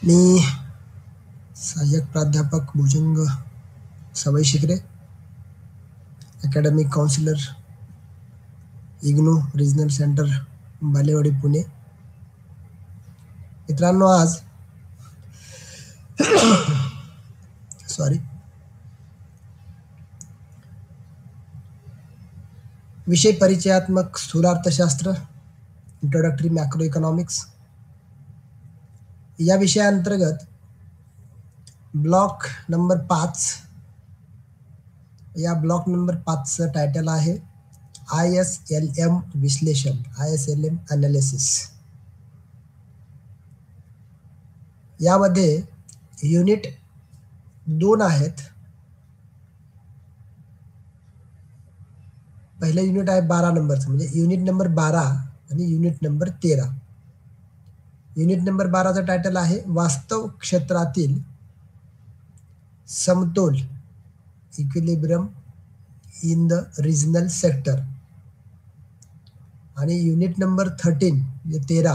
मी सहाय्यक प्राध्यापक Bhujang Savai Shikre, academic counsellor, IGNOU regional centre Balewadi Pune. मित्रांनो, आज विषय परिचयात्मक स्थूल अर्थशास्त्र, इंट्रोडक्टरी मॅक्रो इकॉनॉमिक्स या विषयाअंतर्गत ब्लॉक नंबर 5. या ब्लॉक नंबर 5चं टायटल आहे ISLM विश्लेषण, ISLM अनालिसिस. यामध्ये युनिट 2 आहेत. पहिलं युनिट आहे 12 नंबरचं, म्हणजे युनिट नंबर 12 आणि युनिट नंबर 13. युनिट नंबर 12चं टायटल आहे वास्तव क्षेत्रातील समतोल, equilibrium in the regional sector. आणि युनिट नंबर 13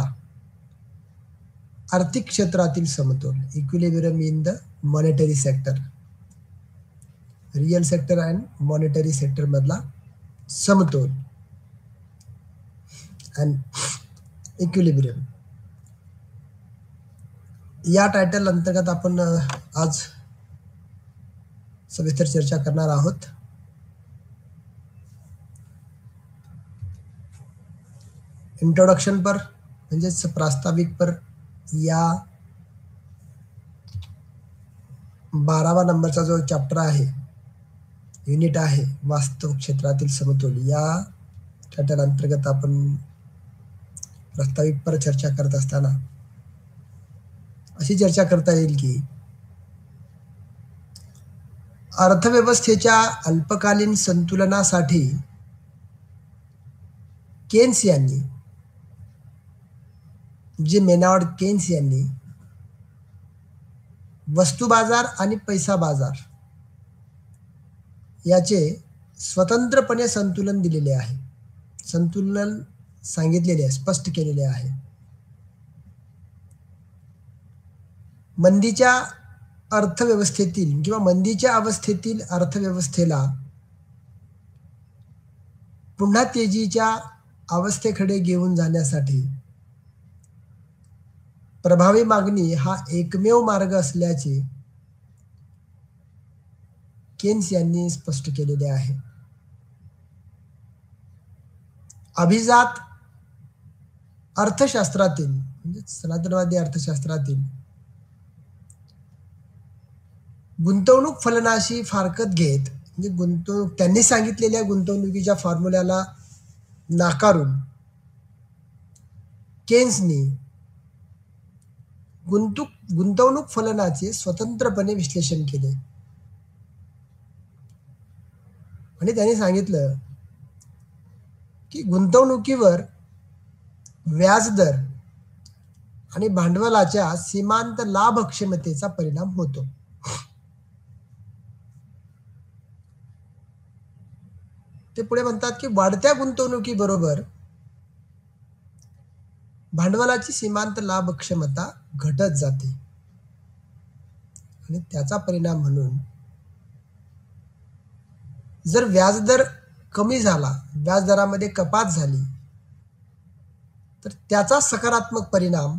आर्थिक क्षेत्रातील समतोल, equilibrium in the monetary sector. Real sector and monetary sector मधला समतोल अँड इक्विलिब्रियम. या टायटल अंतर्गत आपण आज सविस्तर चर्चा करणार आहोत. इंट्रोडक्शन पर म्हणजेच प्रास्ताविक पर या 12वा नंबरचा जो चॅप्टर आहे, युनिट आहे वास्तव क्षेत्रातील समतोल, या टायटल अंतर्गत आपण प्रास्ताविक पर चर्चा करत असताना अशी चर्चा करता येईल की अर्थव्यवस्थेच्या अल्पकालीन संतुलनासाठी केन्स यांनी, जे मेनार्ड केन्स यांनी वस्तू बाजार आणि पैसा बाजार याचे स्वतंत्रपणे संतुलन दिलेले आहे, संतुलन सांगितलेले आहे, स्पष्ट केलेले आहे. मंदीच्या अर्थव्यवस्थेतील किंवा मंदीच्या अवस्थेतील अर्थव्यवस्थेला पुन्हा तेजीच्या अवस्थेकडे घेऊन जाण्यासाठी प्रभावी मागणी हा एकमेव मार्ग असल्याचे केन्स यांनी स्पष्ट केलेले आहे. अभिजात अर्थशास्त्रातील म्हणजे सनातनवादी अर्थशास्त्रातील गुंतवणूक फलनाशी फारकत घेत, म्हणजे त्यांनी सांगितलेल्या गुंतवणुकीच्या फॉर्म्युल्याला नाकारून केन्सनी गुंतवणूक फलनाचे स्वतंत्रपणे विश्लेषण केले. आणि त्यांनी सांगितलं की गुंतवणुकीवर व्याजदर आणि भांडवलाच्या सीमांत लाभक्षमतेचा परिणाम होतो. ते पुढे म्हणतात की वाढत्या गुंतवणुकीबरोबर भांडवलाची सीमांत लाभक्षमता घटत जाते आणि त्याचा परिणाम म्हणून जर व्याजदर कमी झाला, व्याजदरामध्ये कपात झाली, तर त्याचा सकारात्मक परिणाम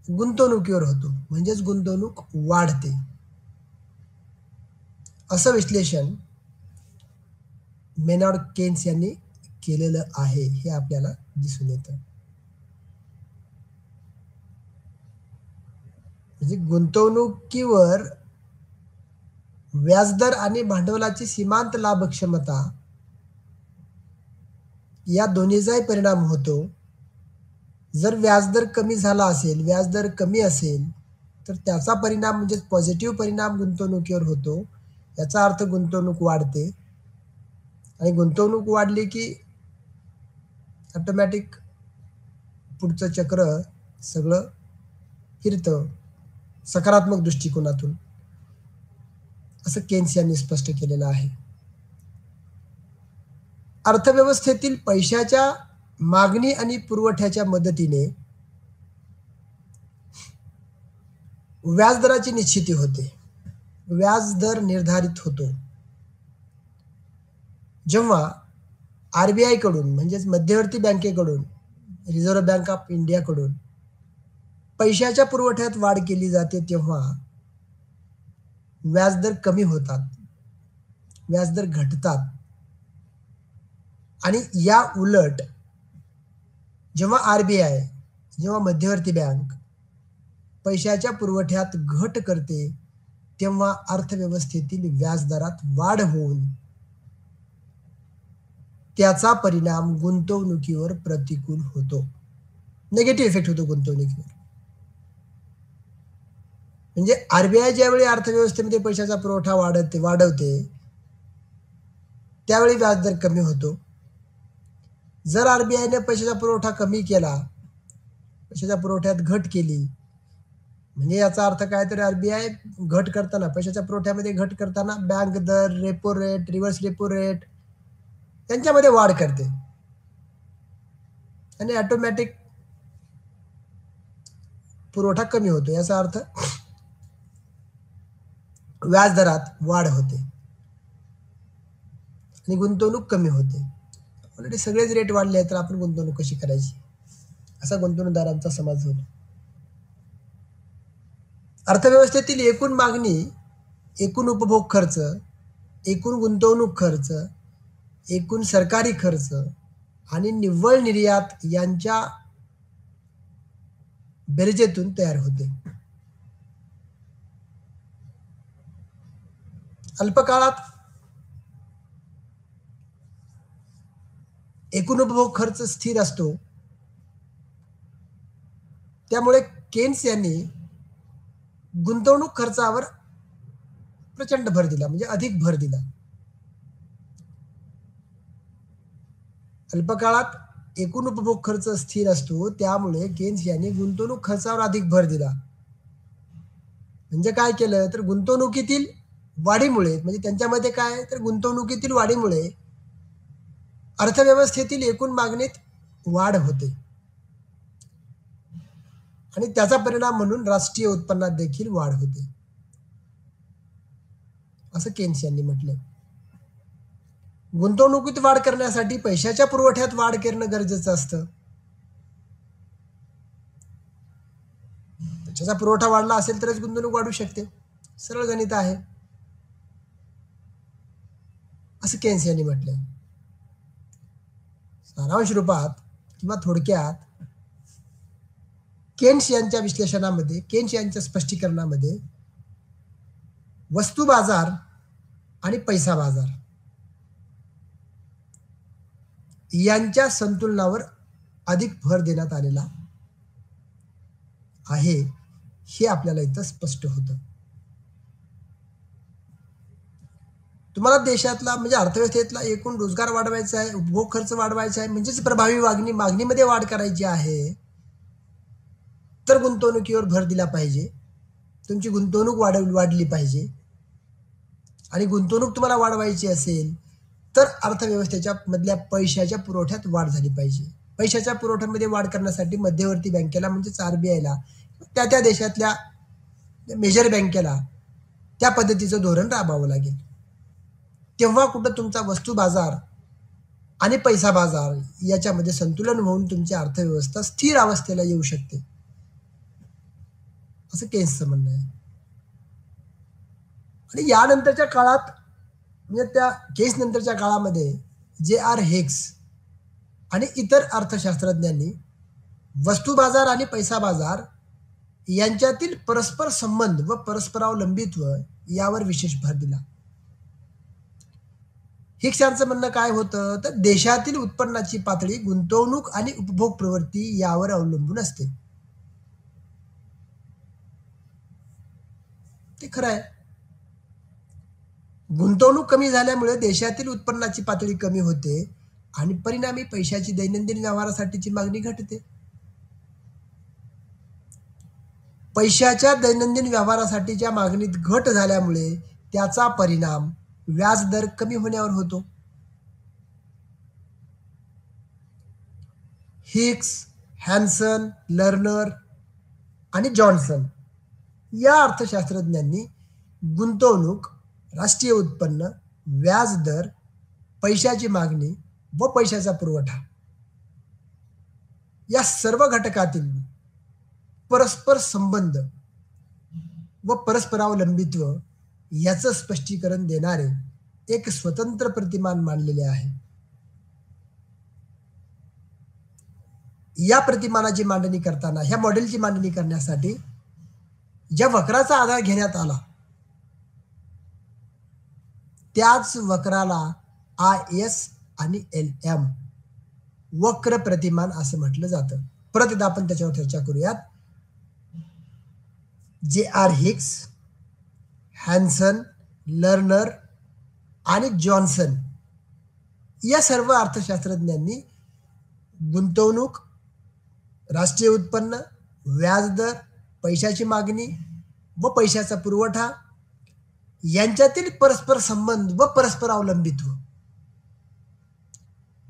गुंतवणुकीवर होतो, म्हणजेच गुंतवणूक वाढते. असं विश्लेषण मेनार्ड केन्स यांनी केलेलं आहे, हे आपल्याला दिसून येतं. म्हणजे गुंतवणुकीवर व्याजदर आणि भांडवलाची सीमांत लाभक्षमता या दोन्हीचाही परिणाम होतो. जर व्याजदर कमी झाला असेल, व्याजदर कमी असेल, तर त्याचा परिणाम म्हणजे पॉझिटिव्ह परिणाम गुंतवणुकीवर होतो. याचा अर्थ गुंतवणूक वाढते आणि गुंतवणूक वाढली की ऑटोमॅटिक पुढचं चक्र सगळं फिरतं सकारात्मक दृष्टिकोनातून, असं केन्स यांनी स्पष्ट केलेलं आहे. अर्थव्यवस्थेतील पैशाच्या मागणी आणि पुरवठ्याच्या मदतीने व्याजदराची निश्चिती होते. व्याजदर निर्धारित होतो जेव्हा RBI कडून म्हणजेच मध्यवर्ती बँकेकडून, रिझर्व्ह बँक ऑफ इंडियाकडून पैशाच्या पुरवठ्यात वाढ केली जाते तेव्हा व्याजदर कमी होतात, व्याजदर घटतात. आणि या उलट जेव्हा RBI, जेव्हा मध्यवर्ती बँक पैशाच्या पुरवठ्यात घट करते तेव्हा अर्थव्यवस्थेतील व्याजदरात वाढ होऊन त्याचा परिणाम गुंतवणुकीवर प्रतिकूल होतो, निगेटिव्ह इफेक्ट होतो गुंतवणुकीवर. म्हणजे RBI ज्यावेळी अर्थव्यवस्थेमध्ये पैशाचा पुरवठा वाढवते त्यावेळी व्याजदर कमी होतो. जर RBIने पैशाचा पुरवठा कमी केला, पैशाच्या पुरवठ्यात घट केली, म्हणजे याचा अर्थ काय तर RBI घट करताना, पैशाच्या पुरवठ्यामध्ये घट करताना बँक दर, repo rate, reverse repo rate त्यांच्यामध्ये वाढ करते आणि ऑटोमॅटिक पुरवठा कमी होतो. याचा अर्थ व्याजदरात वाढ होते आणि गुंतवणूक कमी होते. ऑलरेडी सगळेच रेट वाढले आहेत तर आपण गुंतवणूक कशी करायची, असा गुंतवणूकदारांचा समाज होतो. अर्थव्यवस्थेतील एकूण मागणी, एकूण उपभोग खर्च, एकूण गुंतवणूक खर्च, एकूण सरकारी खर्च आणि निव्वळ निर्यात यांच्या बेरजेतून तयार होते. अल्पकाळात एकूण उपभोग खर्च स्थिर असतो, त्यामुळे केन्स यांनी गुंतवणूक खर्चावर प्रचंड भर दिला, म्हणजे अधिक भर दिला. अल्पकाळात एकूण उपभोग खर्च स्थिर असतो, त्यामुळे केन्स यांनी गुंतवणूक खर्चावर अधिक भर दिला. म्हणजे काय केलं तर गुंतवणुकीतील वाढीमुळे, म्हणजे त्यांच्यामध्ये काय तर गुंतवणुकीतील वाढीमुळे अर्थव्यवस्थेतील एकूण मागणीत वाढ होते आणि त्याचा परिणाम म्हणून राष्ट्रीय उत्पन्नात देखील वाढ होते, असं केन्स यांनी म्हटलं. गुंतवणुकीत वाढ करण्यासाठी पैशाच्या पुरवठ्यात वाढ करणं गरजेचं असतं. पैशाचा पुरवठा वाढला असेल तरच गुंतवणूक वाढू शकते, सरळ गणित आहे, असं केन्स यांनी म्हटलंय. सारांश रूपात किंवा थोडक्यात केन्स यांच्या विश्लेषणामध्ये, केन्स यांच्या स्पष्टीकरणामध्ये वस्तू बाजार आणि पैसा बाजार यांच्या संतुलनावर अधिक भर देण्यात आलेला आहे, हे आपल्याला इथं स्पष्ट होतं. तुम्हाला देशातला म्हणजे अर्थव्यवस्थेतला एकूण रोजगार वाढवायचा आहे, उपभोग खर्च वाढवायचा आहे, म्हणजेच प्रभावी मागणीमध्ये वाढ करायची आहे, तर गुंतवणुकीवर भर दिला पाहिजे. तुमची गुंतवणूक वाढली पाहिजे आणि गुंतवणूक तुम्हाला वाढवायची असेल तर अर्थव्यवस्थेच्या मधल्या पैशाच्या पुरवठ्यात वाढ झाली पाहिजे. पैशाच्या पुरवठ्यामध्ये वाढ करण्यासाठी मध्यवर्ती बँकेला म्हणजेच RBIला, त्या देशातल्या मेजर बँकेला त्या पद्धतीचं धोरण राबवावं लागेल. तेव्हा कुठं तुमचा वस्तू बाजार आणि पैसा बाजार याच्यामध्ये संतुलन होऊन तुमची अर्थव्यवस्था स्थिर अवस्थेला येऊ शकते, असं केन्सचं म्हणणं आहे. आणि यानंतरच्या काळात, म्हणजे त्या केन्स नंतरच्या काळामध्ये J.R. हेक्स आणि इतर अर्थशास्त्रज्ञांनी वस्तू बाजार आणि पैसा बाजार यांच्यातील परस्पर संबंध व परस्परावलंबित्व यावर विशेष भर दिला. हिक्स यांचं म्हणणं काय होतं तर देशातील उत्पन्नाची पातळी गुंतवणूक आणि उपभोग प्रवृत्ती यावर अवलंबून असते. ते खरं आहे. गुंतवणूक कमी झाल्यामुळे देशातील उत्पन्नाची पातळी कमी होते आणि परिणामी पैशाची दैनंदिन व्यवहारासाठीची मागणी घटते. पैशाच्या दैनंदिन व्यवहारासाठीच्या मागणीत घट झाल्यामुळे त्याचा परिणाम व्याजदर कमी होण्यावर होतो. हिक्स, हॅन्सन, लर्नर आणि जॉन्सन या अर्थशास्त्रज्ञांनी गुंतवणूक, राष्ट्रीय उत्पन्न, व्याज दर, पैशाची मागणी व पैशाचा पुरवठा या सर्व घटकातील परस्पर संबंध व परस्परावलंबित्व याचं स्पष्टीकरण देणारे एक स्वतंत्र प्रतिमान मांडलेले आहे. या प्रतिमानाची मांडणी करताना, ह्या मॉडेलची मांडणी करण्यासाठी ज्या वक्राचा आधार घेण्यात आला त्याच वक्राला IS आणि LM वक्र प्रतिमान असं म्हटलं जातं. परत एकदा आपण त्याच्यावर चर्चा करूयात. J.R. हिग्स, हॅन्सन, लर्नर आणि जॉन्सन या सर्व अर्थशास्त्रज्ञांनी गुंतवणूक, राष्ट्रीय उत्पन्न, व्याजदर, पैशाची मागणी व पैशाचा पुरवठा यांच्यातील परस्पर संबंध व परस्पर अवलंबित्व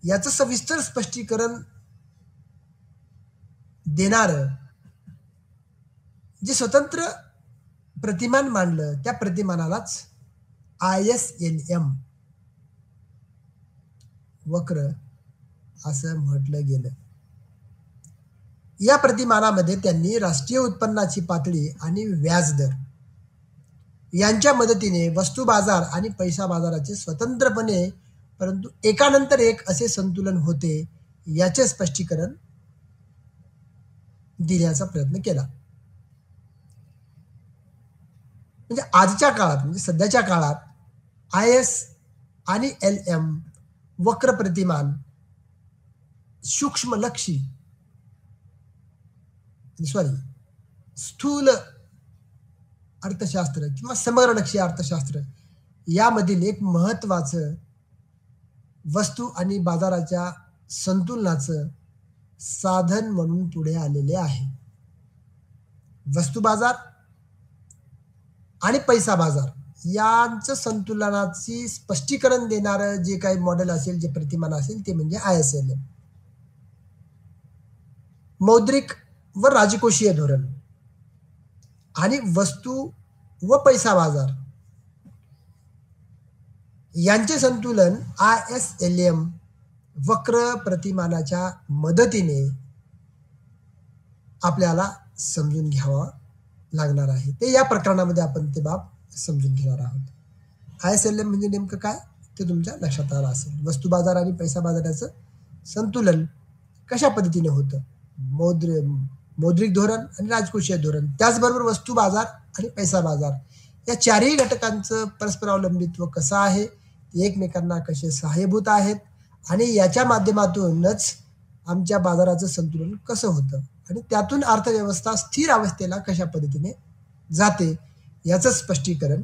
याचं सविस्तर स्पष्टीकरण देणारं जे स्वतंत्र प्रतिमान मांडलं त्या प्रतिमानालाच ISLM वक्र असं म्हटलं गेलं. या प्रतिमानामध्ये त्यांनी राष्ट्रीय उत्पन्नाची पातळी आणि व्याजदर यांच्या मदतीने वस्तू बाजार आणि पैसा बाजाराचे स्वतंत्रपणे परंतु एकानंतर एक असे संतुलन होते याचे स्पष्टीकरण देण्याचा प्रयत्न केला. म्हणजे आजच्या काळात, म्हणजे सध्याच्या काळात IS आणि LM वक्र प्रतिमान स्थूल अर्थशास्त्र किंवा समग्रलक्षी अर्थशास्त्र यामधील एक महत्वाचं वस्तू आणि बाजाराच्या संतुलनाचं साधन म्हणून पुढे आलेले आहे. वस्तू बाजार आणि पैसा बाजार यांचं संतुलनाची स्पष्टीकरण देणारं जे काही मॉडेल असेल, जे प्रतिमान असेल ते म्हणजे ISLM. मौद्रिक व राजकोषीय धोरण आणि वस्तू व पैसा बाजार यांचे संतुलन ISLM वक्र प्रतिमानाच्या मदतीने आपल्याला समजून घ्यावा लागणार आहे. ते या प्रकरणामध्ये आपण ते बाब समजून घेणार आहोत. ISLM म्हणजे नेमकं काय ते तुमच्या लक्षात आलं असेल. वस्तू बाजार आणि पैसा बाजाराचं संतुलन कशा पद्धतीने होतं, मौद्रिक धोरण आणि राजकोषीय धोरण, त्याचबरोबर वस्तू बाजार आणि पैसा बाजार या चारही घटकांचं परस्पर अवलंबित्व कसं आहे, एकमेकांना कसे सहाय्यभूत आहेत आणि याच्या माध्यमातूनच आमच्या बाजाराचं संतुलन कसं होतं आणि त्यातून अर्थव्यवस्था स्थिर अवस्थेला कशा पद्धतीने जाते याचं स्पष्टीकरण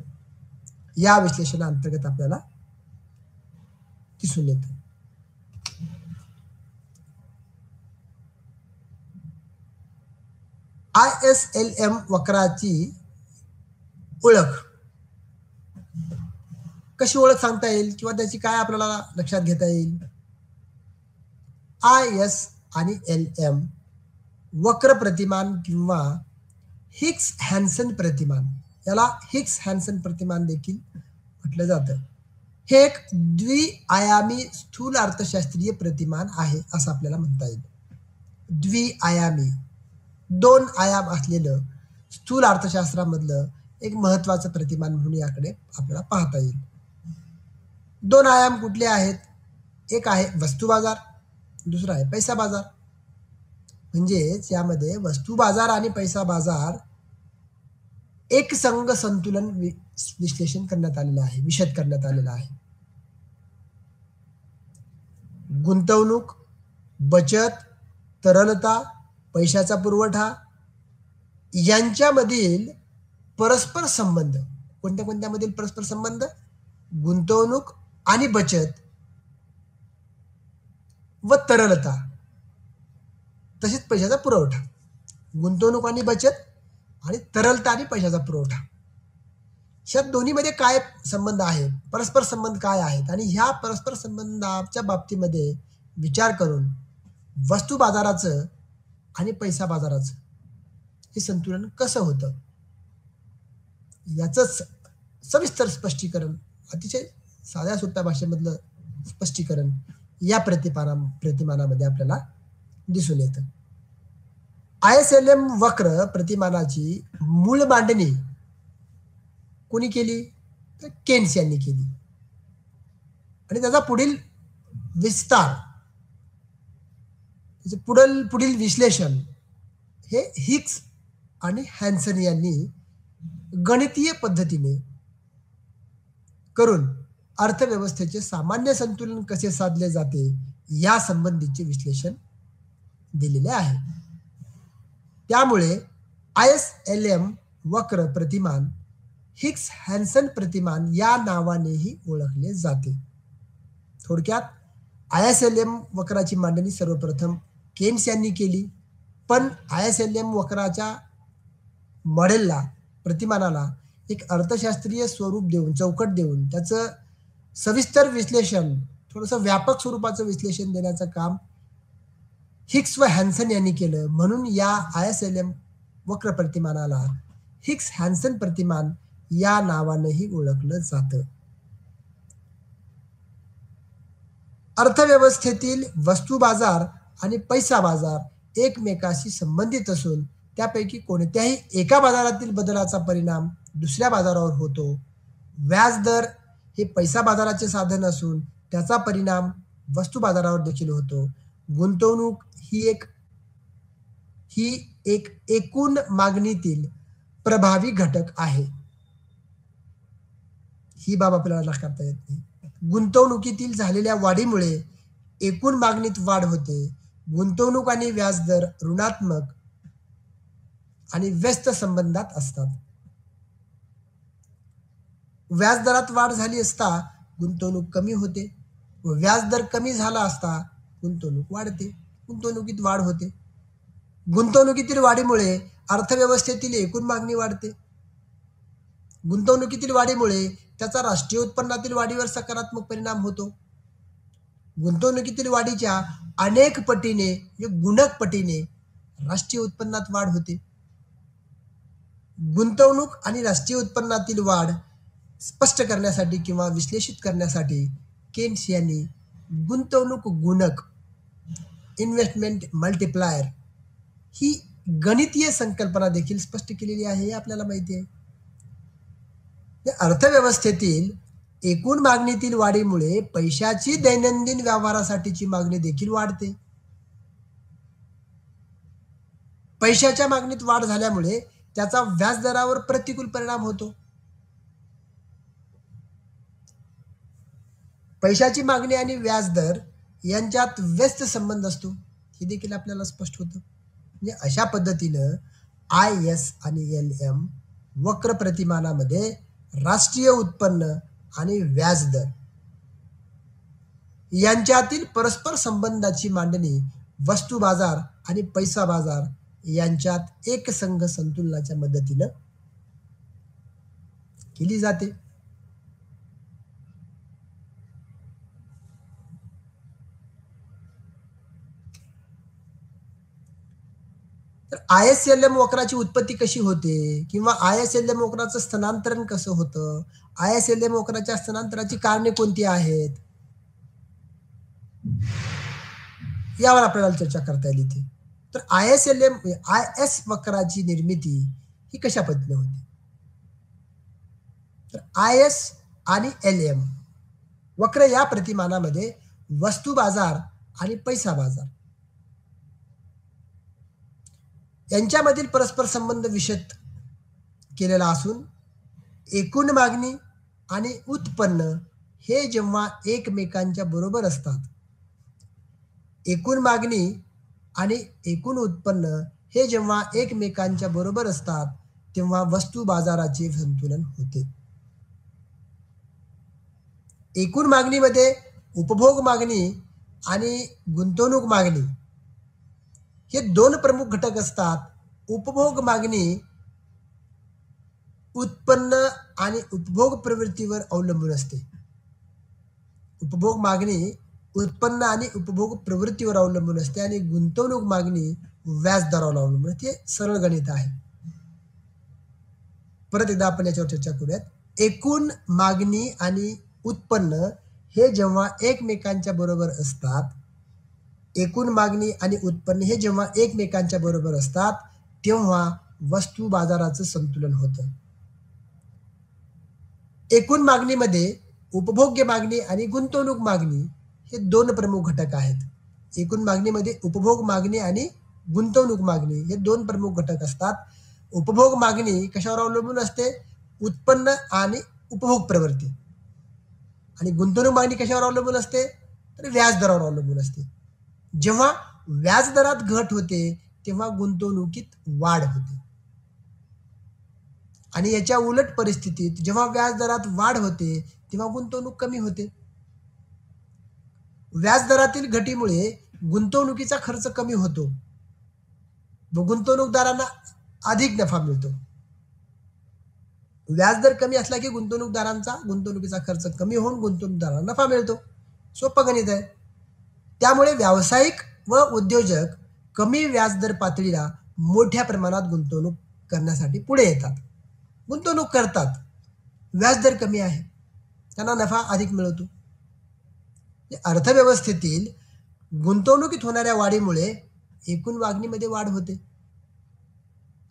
या विश्लेषणाअंतर्गत आपल्याला दिसून येतं. ISLM वक्राची ओळख कशी ओळख सांगता येईल किंवा त्याची काय आपल्याला लक्षात घेता येईल. IS आणि LM वक्र प्रतिमान किंवा हिग्स हॅन्सन प्रतिमान, याला हिग्स हॅन्सन प्रतिमान देखील म्हटलं जातं. हे एक द्विआयामी स्थूल अर्थशास्त्रीय प्रतिमान आहे असं आपल्याला म्हणता येईल. द्विआयामी, दोन आयाम असलेलं स्थूल अर्थशास्त्रामधलं एक महत्वाचं प्रतिमान म्हणून याकडे आपल्याला पाहता येईल. दोन आयाम कुठले आहेत, एक आहे वस्तू बाजार, दुसरा आहे पैसा बाजार. म्हणजेच यामध्ये वस्तू बाजार आणि पैसा बाजार एक संघ संतुलन विश्लेषण करण्यात आलेलं आहे, विशद करण्यात आलेला आहे. गुंतवणूक, बचत, तरलता, पैशाचा पुरवठा यांच्यामधील परस्पर संबंध, कोणत्या कोणत्या मधील परस्पर संबंध, गुंतवणूक आणि बचत व तरलता तसेच पैशाचा पुरवठा. गुंतवणूक आणि बचत आणि तरलता आणि पैशाचा पुरवठा ह्या दोन्हीमध्ये काय संबंध आहे, परस्पर संबंध काय आहेत आणि ह्या परस्पर संबंधाच्या बाबतीमध्ये विचार करून वस्तू बाजाराचं आणि पैसा बाजाराचं हे संतुलन कसं होतं याचंच सविस्तर स्पष्टीकरण, अतिशय साध्या सोप्या भाषेमधलं स्पष्टीकरण या प्रतिमानामध्ये आपल्याला दिसून येतं. ISLM वक्र प्रतिमानाची मूळ मांडणी कोणी केली? तर केन्स यांनी केली आणि त्याचा पुढील विस्तार, पुढील विश्लेषण हे हिग्स आणि हॅन्सन यांनी गणितीय पद्धतीने करून अर्थव्यवस्थेचे सामान्य संतुलन कसे साधले जाते या संबंधीचे विश्लेषण दिलेले आहे. त्यामुळे ISLM वक्र प्रतिमान हिग्स हॅन्सन प्रतिमान या नावानेही ओळखले जाते. थोडक्यात ISLM वक्राची मांडणी सर्वप्रथम केन्स यांनी केली, पण ISLM वक्राच्या मॉडेलला, प्रतिमानाला एक अर्थशास्त्रीय स्वरूप देऊन, चौकट देऊन त्याचं सविस्तर विश्लेषण, थोडंसं व्यापक स्वरूपाचं विश्लेषण देण्याचं काम हिग्स व हॅन्सन यांनी केलं. म्हणून या ISLM वक्र प्रतिमानाला हिग्स हॅन्सन प्रतिमान या नावानेही ओळखलं जातं. अर्थव्यवस्थेतील वस्तू बाजार आणि पैसा बाजार एकमेकाशी संबंधित असून त्यापैकी कोणत्याही एका बाजारातील बदलाचा परिणाम दुसऱ्या बाजारावर होतो. व्याजदर हे पैसा बाजाराचे साधन असून त्याचा परिणाम वस्तू बाजारावर देखील होतो. गुंतवणूक ही एक एकूण मागणीतील प्रभावी घटक आहे. ही बाब आपल्याला नाकारता येत नाही. गुंतवणुकीतील झालेल्या वाढीमुळे एकूण मागणीत वाढ होते. गुंतवणूक आणि व्याजदर ऋणात्मक आणि व्यस्त संबंधात असतात. व्याजदरात वाढ झाली असता गुंतवणूक कमी होते व व्याजदर कमी झाला असता गुंतवणूक वाढते, गुंतवणुकीत वाढ होते. गुंतवणुकीतील वाढीमुळे अर्थव्यवस्थेतील एकूण मागणी वाढते. गुंतवणुकीतील वाढीमुळे त्याचा राष्ट्रीय उत्पन्नातील वाढीवर सकारात्मक परिणाम होतो. गुंतवणुकीतील वाढीच्या अनेक पटीने, गुणक पटीने राष्ट्रीय उत्पन्नात वाढ होते. गुंतवणूक आणि राष्ट्रीय उत्पन्नातील वाढ स्पष्ट करण्यासाठी किंवा विश्लेषित करण्यासाठी केन्स यांनी गुंतवणूक गुणक, इन्व्हेस्टमेंट मल्टिप्लायर ही गणितीय संकल्पना देखील स्पष्ट केलेली आहे, हे आपल्याला माहिती आहे. अर्थव्यवस्थेतील एकूण मागणीतील वाढीमुळे पैशाची दैनंदिन व्यवहारासाठीची मागणी देखील वाढते. पैशाच्या मागणीत वाढ झाल्यामुळे त्याचा व्याजदरावर प्रतिकूल परिणाम होतो. पैशाची मागणी आणि व्याजदर यांच्यात व्यस्त संबंध असतो, हे देखील आपल्याला स्पष्ट होतं. म्हणजे अशा पद्धतीनं IS आणि LM वक्र प्रतिमानामध्ये राष्ट्रीय उत्पन्न आणि व्याजदर यांच्यातील परस्पर संबंधाची मांडणी वस्तू बाजार आणि पैसा बाजार यांच्यात एकसंघ संतुलनाच्या मदतीनं केली जाते. तर ISLM वक्राची उत्पत्ती कशी होते किंवा ISLM वक्राचं स्थलांतरण कसं होतं, ISLM वक्राच्या स्थलांतराची कारणे कोणती आहेत, यावर आपल्याला चर्चा करता येईल इथे. तर IS वक्राची निर्मिती ही कशा पद्धतीने होती? तर IS आणि LM वक्र या प्रतिमानामध्ये वस्तू बाजार आणि पैसा बाजार यांच्यामधील परस्पर संबंध विशद केलेला असून एकूण मागणी आणि उत्पन्न हे जेव्हा एकमेकांच्या बरोबर असतात, एकूण मागणी आणि एकूण उत्पन्न हे जेव्हा एकमेकांच्या बरोबर असतात तेव्हा वस्तू बाजाराचे संतुलन होते. एकूण मागणीमध्ये उपभोग मागणी आणि गुंतवणूक मागणी हे दोन प्रमुख घटक असतात. उपभोग मागणी उत्पन्न आणि उपभोग प्रवृत्तीवर अवलंबून असते. उपभोग मागणी उत्पन्न आणि उपभोग प्रवृत्तीवर अवलंबून असते आणि गुंतवणूक मागणी व्याजदरावर अवलंबून असते. हे सरळ गणित आहे. परत एकदा आपण याच्यावर चर्चा करूयात. एकूण मागणी आणि उत्पन्न हे जेव्हा एकमेकांच्या बरोबर असतात, एकूण मागणी आणि उत्पन्न हे जेव्हा एकमेकांच्या बरोबर असतात, तेव्हा वस्तू बाजाराचं संतुलन होतं. एकूण मागणीमध्ये उपभोग्य मागणी आणि गुंतवणूक मागणी हे दोन प्रमुख घटक आहेत. एकूण मागणीमध्ये उपभोग मागणी आणि गुंतवणूक मागणी हे दोन प्रमुख घटक असतात. उपभोग मागणी कशावर अवलंबून असते? उत्पन्न आणि उपभोग प्रवृत्ती. आणि गुंतवणूक मागणी कशावर अवलंबून असते? तर व्याज दरावर अवलंबून असते. जेव्हा व्याज दरात घट होते तेव्हा गुंतवणुकीत वाढ होते. आणि याच्या उलट परिस्थितीत जेव्हा व्याज दरात वाढ होते तेव्हा गुंतवणूक कमी होते. व्याज दरातील घटीमुळे गुंतवणुकीचा खर्च कमी होतो व गुंतवणूकदारांना अधिक नफा मिळतो. व्याजदर कमी असला की गुंतवणुकीचा खर्च कमी होऊन गुंतवणूकदारांना नफा मिळतो. सोपं गणित आहे. त्यामुळे व्यावसायिक व उद्योजक कमी व्याजदर पातळीला मोठ्या प्रमाणात गुंतवणूक करण्यासाठी पुढे येतात, गुंतवणूक करतात. व्याजदर कमी आहे, त्यांना नफा अधिक मिळतो. अर्थव्यवस्थेतील गुंतवणुकीत होणाऱ्या वाढीमुळे एकूण मागणीमध्ये वाढ होते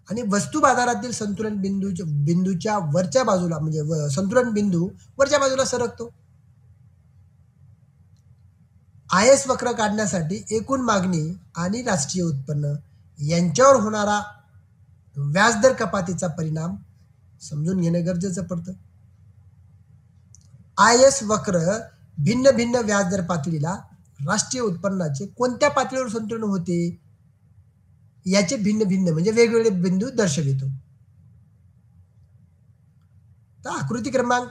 आणि वस्तू बाजारातील संतुलन बिंदूच्या वरच्या बाजूला म्हणजे संतुलन बिंदू वरच्या बाजूला सरकतो. आयएस वक्र काढण्यासाठी एकूण मागणी आणि राष्ट्रीय उत्पन्न यांच्यावर होणारा व्याजदर कपातीचा परिणाम समजून घेणं गरजेचं पडतं. आयएस वक्र भिन्न भिन्न व्याजदर पातळीला राष्ट्रीय उत्पन्नाचे कोणत्या पातळीवर संतुलन होते याचे भिन्न भिन्न म्हणजे वेगवेगळे बिंदू दर्शवितो. तर आकृती क्रमांक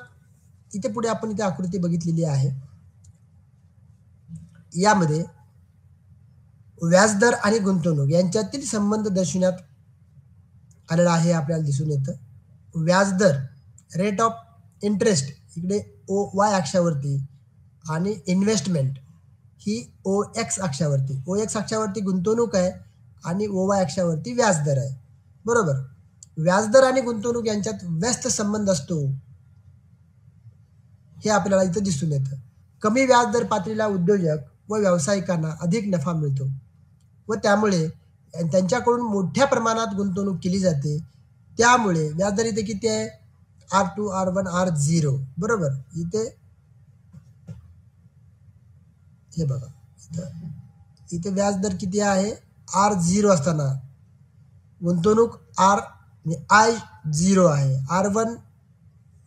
इथे पुढे आपण इथे आकृती बघितलेली आहे. यामध्ये व्याजदर आणि गुंतवणूक यांच्यातील संबंध दर्शविण्यात आलेला आहे. आपल्याला दिसून येतं व्याजदर रेट ऑफ इंटरेस्ट इकडे OY अक्षावरती आणि इन्व्हेस्टमेंट ही OX अक्षावरती. OX अक्षावरती गुंतवणूक आहे आणि OY अक्षावरती व्याजदर आहे. बरोबर. व्याजदर आणि गुंतवणूक यांच्यात व्यस्त संबंध असतो हे आपल्याला इथं दिसून येतं. कमी व्याजदर पातळीला उद्योजक व व्यावसायिकांना अधिक नफा मिळतो व त्यामुळे त्यांच्याकडून मोठ्या प्रमाणात गुंतवणूक केली जाते. त्यामुळे व्याजदर इथे किती आहे? R2, R1, R0. बरोबर. इथे हे बघा इथे व्याजदर किती आहे? R0 असताना गुंतवणूक I0 आहे. R1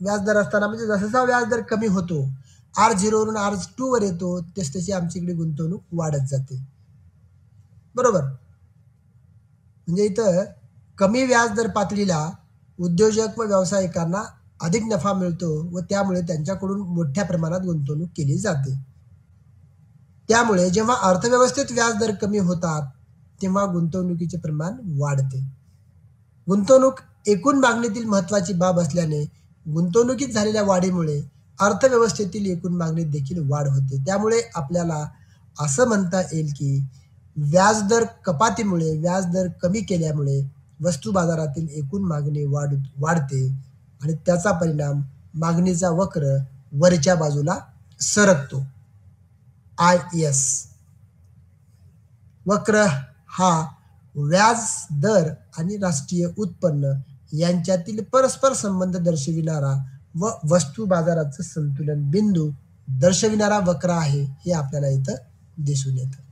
व्याजदर असताना म्हणजे जसा व्याजदर कमी होतो R0 वरून R2 वर येतो तशी आमची इकडे गुंतवणूक वाढत जाते. बरोबर. म्हणजे इथं कमी व्याजदर पातळीला उद्योजक व व्यावसायिकांना अधिक नफा मिळतो व त्यामुळे त्यांच्याकडून मोठ्या प्रमाणात गुंतवणूक केली जाते. त्यामुळे जेव्हा अर्थव्यवस्थेत व्याजदर कमी होतात तेव्हा गुंतवणुकीचे प्रमाण वाढते. गुंतवणूक एकूण मागणीतील महत्वाची बाब असल्याने गुंतवणुकीत झालेल्या वाढीमुळे अर्थव्यवस्थेतील एकूण मागणीत देखील वाढ होते. त्यामुळे आपल्याला असं म्हणता येईल की व्याजदर कपातीमुळे व्याजदर कमी केल्यामुळे वस्तू बाजारातील एकूण मागणी वाढते आणि त्याचा परिणाम मागणीचा वक्र वरच्या बाजूला सरकतो. IS वक्र हा व्याज दर आणि राष्ट्रीय उत्पन्न यांच्यातील परस्पर संबंध दर्शविणारा व वस्तू बाजाराचं संतुलन बिंदू दर्शविणारा वक्र आहे हे आपल्याला इथं दिसून येतं.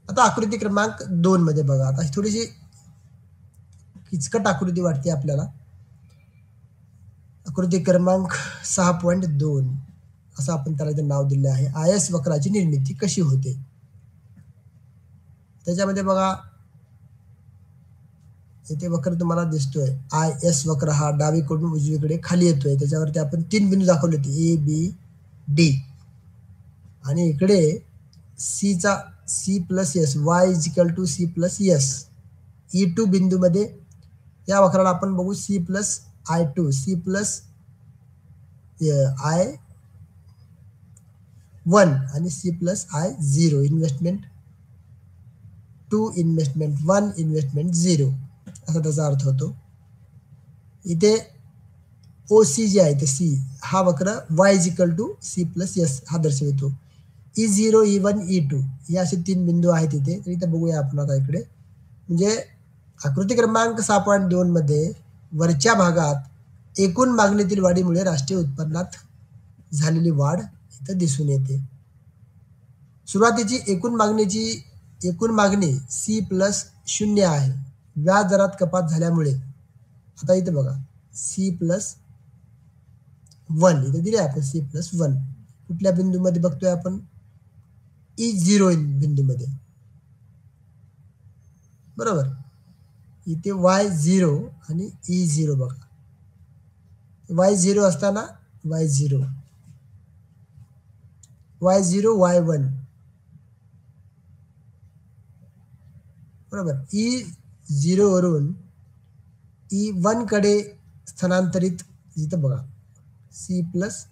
आता आकृती क्रमांक 2 मध्ये बघा. आता थोडीशी किचकट आकृती वाटते आपल्याला. आकृती क्रमांक 6.2 असं आपण त्याला इथे नाव दिलं आहे. आयएस वक्राची निर्मिती कशी होते त्याच्यामध्ये बघा इथे वक्र तुम्हाला दिसतोय. IS वक्र हा डावीकडून उजवीकडे खाली येतोय. त्याच्यावरती आपण 3 बिंदू दाखवले होते ABD आणि इकडे C+S Y = C+S E2 बिंदूमध्ये या वक्राला आपण बघू C+I2 C+I 1 आणि C plus I 0. Investment 2, investment 1, investment 0 असा त्याचा अर्थ होतो. इथे ओ सी जे आहे ते सी हा वक्र y is equal to C plus S हा दर्शवितो. E0, E1, E2 हे असे 3 बिंदू आहेत इथे. तर इथे बघूया आपण आता इकडे, म्हणजे आकृती क्रमांक 6.2 मध्ये वरच्या भागात एकूण मागणीतील वाढीमुळे राष्ट्रीय उत्पन्नात झालेली वाढ इथं दिसून येते. सुरुवातीची एकूण मागणी सी प्लस 0 आहे. व्याज दरात कपात झाल्यामुळे आता इथे बघा सी प्लस 1 इथे दिले आपण सी प्लस 1. कुठल्या बिंदूमध्ये बघतोय आपण? E0 बिंदूमध्ये, बरोबर. इथे Y0 आणि E0 बघा. Y0 असताना Y0, Y1 बरोबर. E0 वरून E1 कडे स्थलांतरित इथं बघा सी प्लस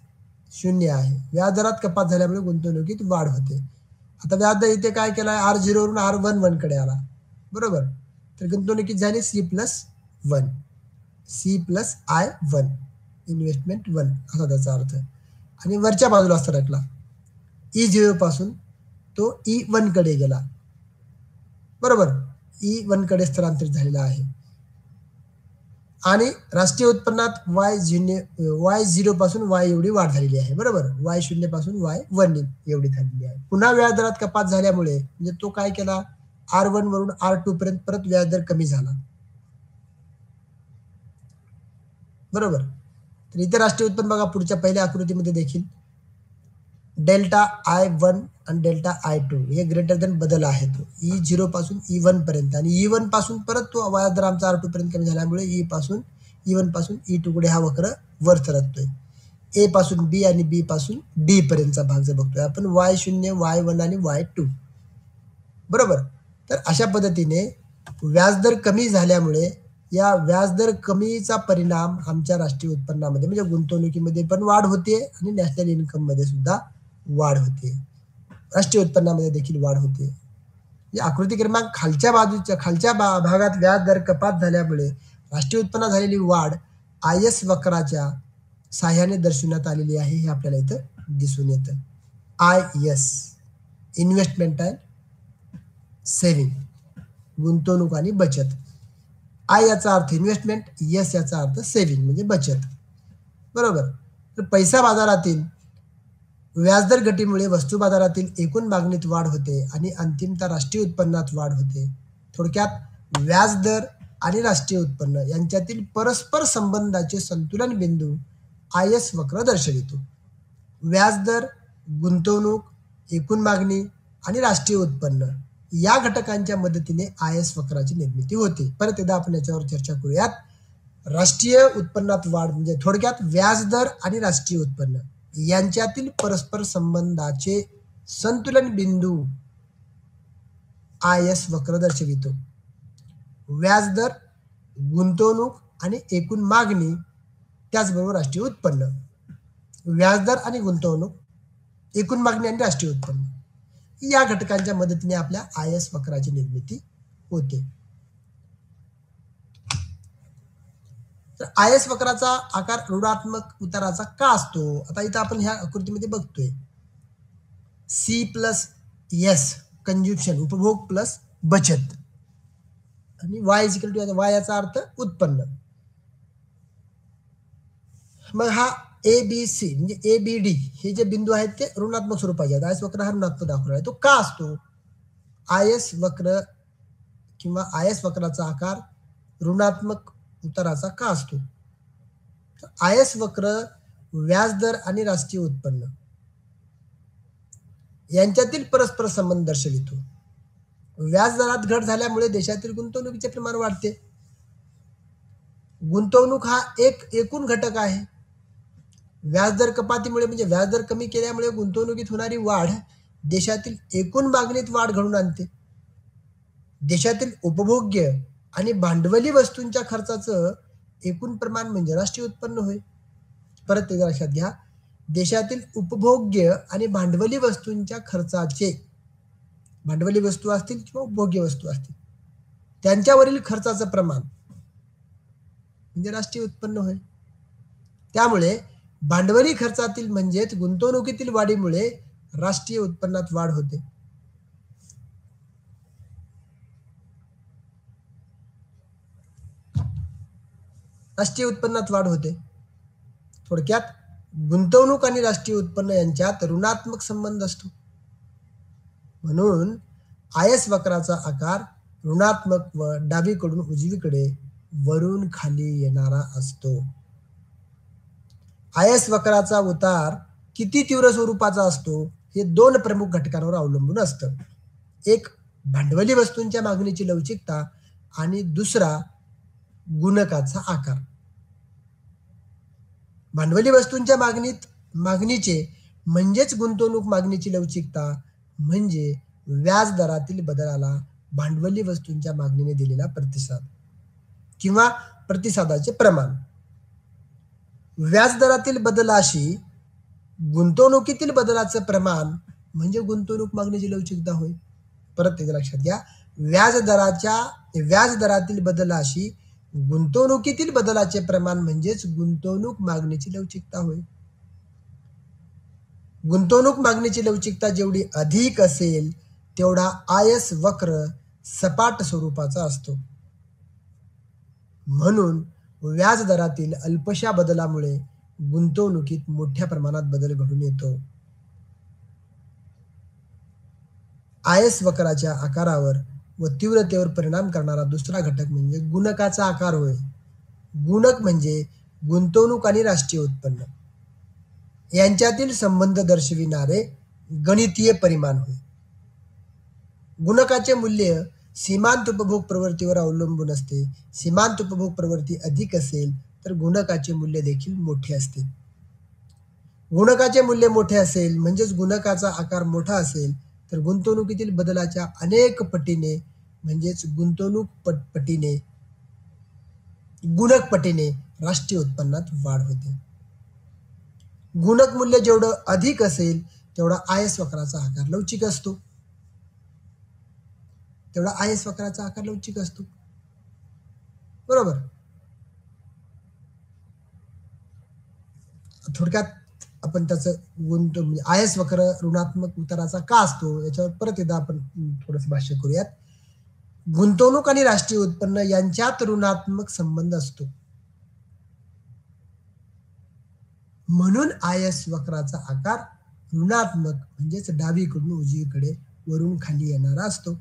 0 आहे. व्याजदरात कपात झाल्यामुळे गुंतवणुकीत वाढ होते. आता व्याजदर इथे काय केलाय? R0 वरून R11 कडे आला, बरोबर. तर गुंतवणुकीत झाली C plus 1, C plus I1, investment 1 असा त्याचा अर्थ. आणि वरच्या बाजूला सरकला E0 पासून तो E1 कडे गेला, बरोबर. E1 कडे स्थलांतरित झालेला आहे. आणि राष्ट्रीय उत्पन्नात Y0 पासून Y एवढी वाढ झालेली आहे, बरोबर. Y0 पासून Y1 एवढी झालेली आहे. पुन्हा व्याजदरात कपात झाल्यामुळे म्हणजे तो काय केला? R1 वरून R2 पर्यंत परत व्याजदर कमी झाला, बरोबर. तर इथे राष्ट्रीय उत्पन्न बघा पुढच्या पहिल्या आकृतीमध्ये देखील डेल्टा I1 आणि डेल्टा I2 हे ग्रेटर दॅन बदल आहे. तो E0 पासून E1 पर्यंत आणि E1 पासून परत तो व्याजदर आमचा R2 पर्यंत कमी झाल्यामुळे E1 पासून E2 कडे हा वक्र वर सरकतोय. A पासून B आणि B पासून D पर्यंतचा भाग जर बघतोय आपण Y0, Y1 आणि Y2, बरोबर. तर अशा पद्धतीने व्याजदर कमी झाल्यामुळे या व्याजदर कमीचा परिणाम आमच्या राष्ट्रीय उत्पन्नामध्ये म्हणजे गुंतवणुकीमध्ये पण वाढ होते आणि नॅशनल इन्कम मध्ये सुद्धा वाढ होते, राष्ट्रीय उत्पन्नामध्ये देखील वाढ होते. आकृती क्रमांक खालच्या भागात व्याजदर कपात झाल्यामुळे राष्ट्रीय उत्पन्नात झालेली वाढ IS वक्राच्या साह्याने दर्शवण्यात आलेली आहे. हे आपल्याला इथं दिसून येतं. IS इन्व्हेस्टमेंट अँड सेव्हिंग, गुंतवणूक आणि बचत. आय याचा अर्थ इन्व्हेस्टमेंट, एस याचा अर्थ सेव्हिंग म्हणजे बचत, बरोबर. तर पैसा बाजारातील व्याजदर घटीमुळे वस्तू बाजारातील एकूण मागणीत वाढ होते आणि अंतिमतः राष्ट्रीय उत्पन्नात वाढ होते. थोडक्यात व्याजदर आणि राष्ट्रीय उत्पन्न यांच्यातील परस्पर संबंधाचे संतुलन बिंदू IS वक्र दर्शवितो. व्याजदर, गुंतवणूक, एकूण मागणी आणि राष्ट्रीय उत्पन्न या घटकांच्या मदतीने IS वक्राची निर्मिती होते. परत एकदा आपण याच्यावर चर्चा करूयात. राष्ट्रीय उत्पन्नात वाढ म्हणजे थोडक्यात व्याजदर आणि राष्ट्रीय उत्पन्न यांच्यातील परस्पर संबंधाचे संतुलन बिंदू IS वक्र दर्शवितो. व्याजदर, गुंतवणूक आणि एकूण मागणी त्याचबरोबर राष्ट्रीय उत्पन्न, व्याजदर आणि गुंतवणूक, एकूण मागणी आणि राष्ट्रीय उत्पन्न या घटकांच्या मदतीने आपल्या IS वक्राची निर्मिती होते. तर IS वक्राचा आकार ऋणात्मक उताराचा का असतो? आता इथं आपण ह्या आकृतीमध्ये बघतोय सी प्लस एस कंझ्युम्शन उपभोग प्लस बचत आणि Y is equal to Y याचा अर्थ उत्पन्न. मग हा ABC म्हणजे ABD हे जे बिंदू आहेत ते ऋणात्मक स्वरूपाचे आहेत. IS वक्र हा ऋणात्मक दाखवला आहे. तो का असतो? IS वक्र किंवा IS वक्राचा आकार ऋणात्मक उताराचा का असतो? IS वक्र व्याजदर आणि राष्ट्रीय उत्पन्न यांच्यातील परस्पर संबंध दर्शवितो. व्याजदरात घट झाल्यामुळे देशातील गुंतवणुकीचे प्रमाण वाढते. गुंतवणूक हा एक एकूण घटक आहे. व्याजदर कपातीमुळे म्हणजे व्याजदर कमी केल्यामुळे गुंतवणुकीत होणारी वाढ देशातील एकूण मागणीत वाढ घडवून आणते. देशातील उपभोग्य आणि भांडवली वस्तूंच्या खर्चाचं एकूण प्रमाण म्हणजे राष्ट्रीय उत्पन्न होय. परत एकदा लक्षात घ्या, देशातील उपभोग्य आणि भांडवली वस्तूंच्या खर्चाचे, भांडवली वस्तू असतील किंवा उपभोग्य वस्तू असतील, त्यांच्यावरील खर्चाचं प्रमाण म्हणजे राष्ट्रीय उत्पन्न होय. त्यामुळे भांडवली खर्चातील म्हणजेच गुंतवणुकीतील वाढीमुळे राष्ट्रीय उत्पन्नात वाढ होते. राष्ट्रीय उत्पन्नात वाढ होते. थोडक्यात गुंतवणूक आणि राष्ट्रीय उत्पन्न यांच्यात ऋणात्मक संबंध असतो. म्हणून आयएस वक्राचा आकार ऋणात्मक व डावीकडून उजवीकडे वरून खाली येणारा असतो. आयएस वक्राचा उतार किती तीव्र स्वरूपाचा असतो हे दोन प्रमुख घटकांवर अवलंबून असतं. एक भांडवली वस्तूंच्या मागणीची लवचिकता आणि दुसरा गुणकाचा आकार. भांडवली वस्तूंच्या मागणीचे म्हणजेच गुंतवणूक मागणीची लवचिकता म्हणजे व्याज दरातील बदलाला भांडवली वस्तूंच्या मागणीने दिलेला प्रतिसाद किंवा प्रतिसादाचे प्रमाण. व्याज दरातील बदलाशी गुंतवणुकीतील बदलाचं प्रमाण म्हणजे गुंतवणूक मागणीची लवचिकता होय. परत एकदा लक्षात घ्या, व्याज दरातील बदलाशी गुंतवणुकीतील बदलाचे प्रमाण म्हणजेच गुंतवणूक मागणीची लवचिकता होय. गुंतवणूक मागणीची लवचिकता जेवढी अधिक असेल तेवढा आयएस वक्र सपाट स्वरूपाचा असतो. म्हणून व्याज दरातील अल्पशा बदलामुळे गुंतवणुकीत मोठ्या प्रमाणात बदल घडून येतो. आयएस वक्राच्या आकारावर व तीव्रतेवर परिणाम करणारा दुसरा घटक म्हणजे गुणकाचा आकार होय. गुणक म्हणजे गुंतवणूक आणि राष्ट्रीय उत्पन्न यांच्यातील संबंध दर्शविणारे गणितीय परिमाण होय. गुणकाचे मूल्य सीमांत उपभोग प्रवृत्तीवर अवलंबून असते. सीमांत उपभोग प्रवृत्ती अधिक असेल तर गुणकाचे मूल्य देखील मोठे असते. गुणकाचे मूल्य मोठे असेल म्हणजेच गुणकाचा आकार मोठा असेल तर गुंतवणुकीतील बदलाच्या अनेक पटीने म्हणजेच गुणक पटीने राष्ट्रीय उत्पन्नात वाढ होते. गुणक मूल्य जेवढं अधिक असेल तेवढा आयएस वक्राचा आकार लवचिक असतो. बरोबर. थोडक्यात आपण त्याचं आयएस वक्र ऋणात्मक उताराचा का असतो याच्यावर परत एकदा आपण थोडंसं भाष्य करूयात. गुंतवणूक आणि राष्ट्रीय उत्पन्न यांच्यात ऋणात्मक संबंध असतो. म्हणून आयएस वक्राचा आकार ऋणात्मक म्हणजेच डावीकडून उजवीकडे वरून खाली येणारा असतो.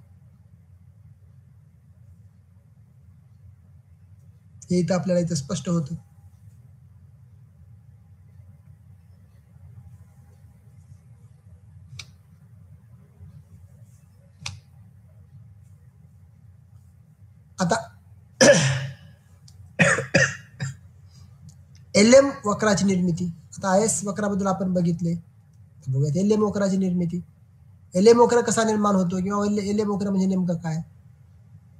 हे इथं आपल्याला इथं स्पष्ट होतं. आता एलएम वक्राची निर्मिती. आता आयएस वक्राबद्दल आपण बघितले, बघूयात एलएम वक्राची निर्मिती. एलएम वक्र कसा निर्माण होतो किंवा एलएम वक्र म्हणजे नेमकं काय,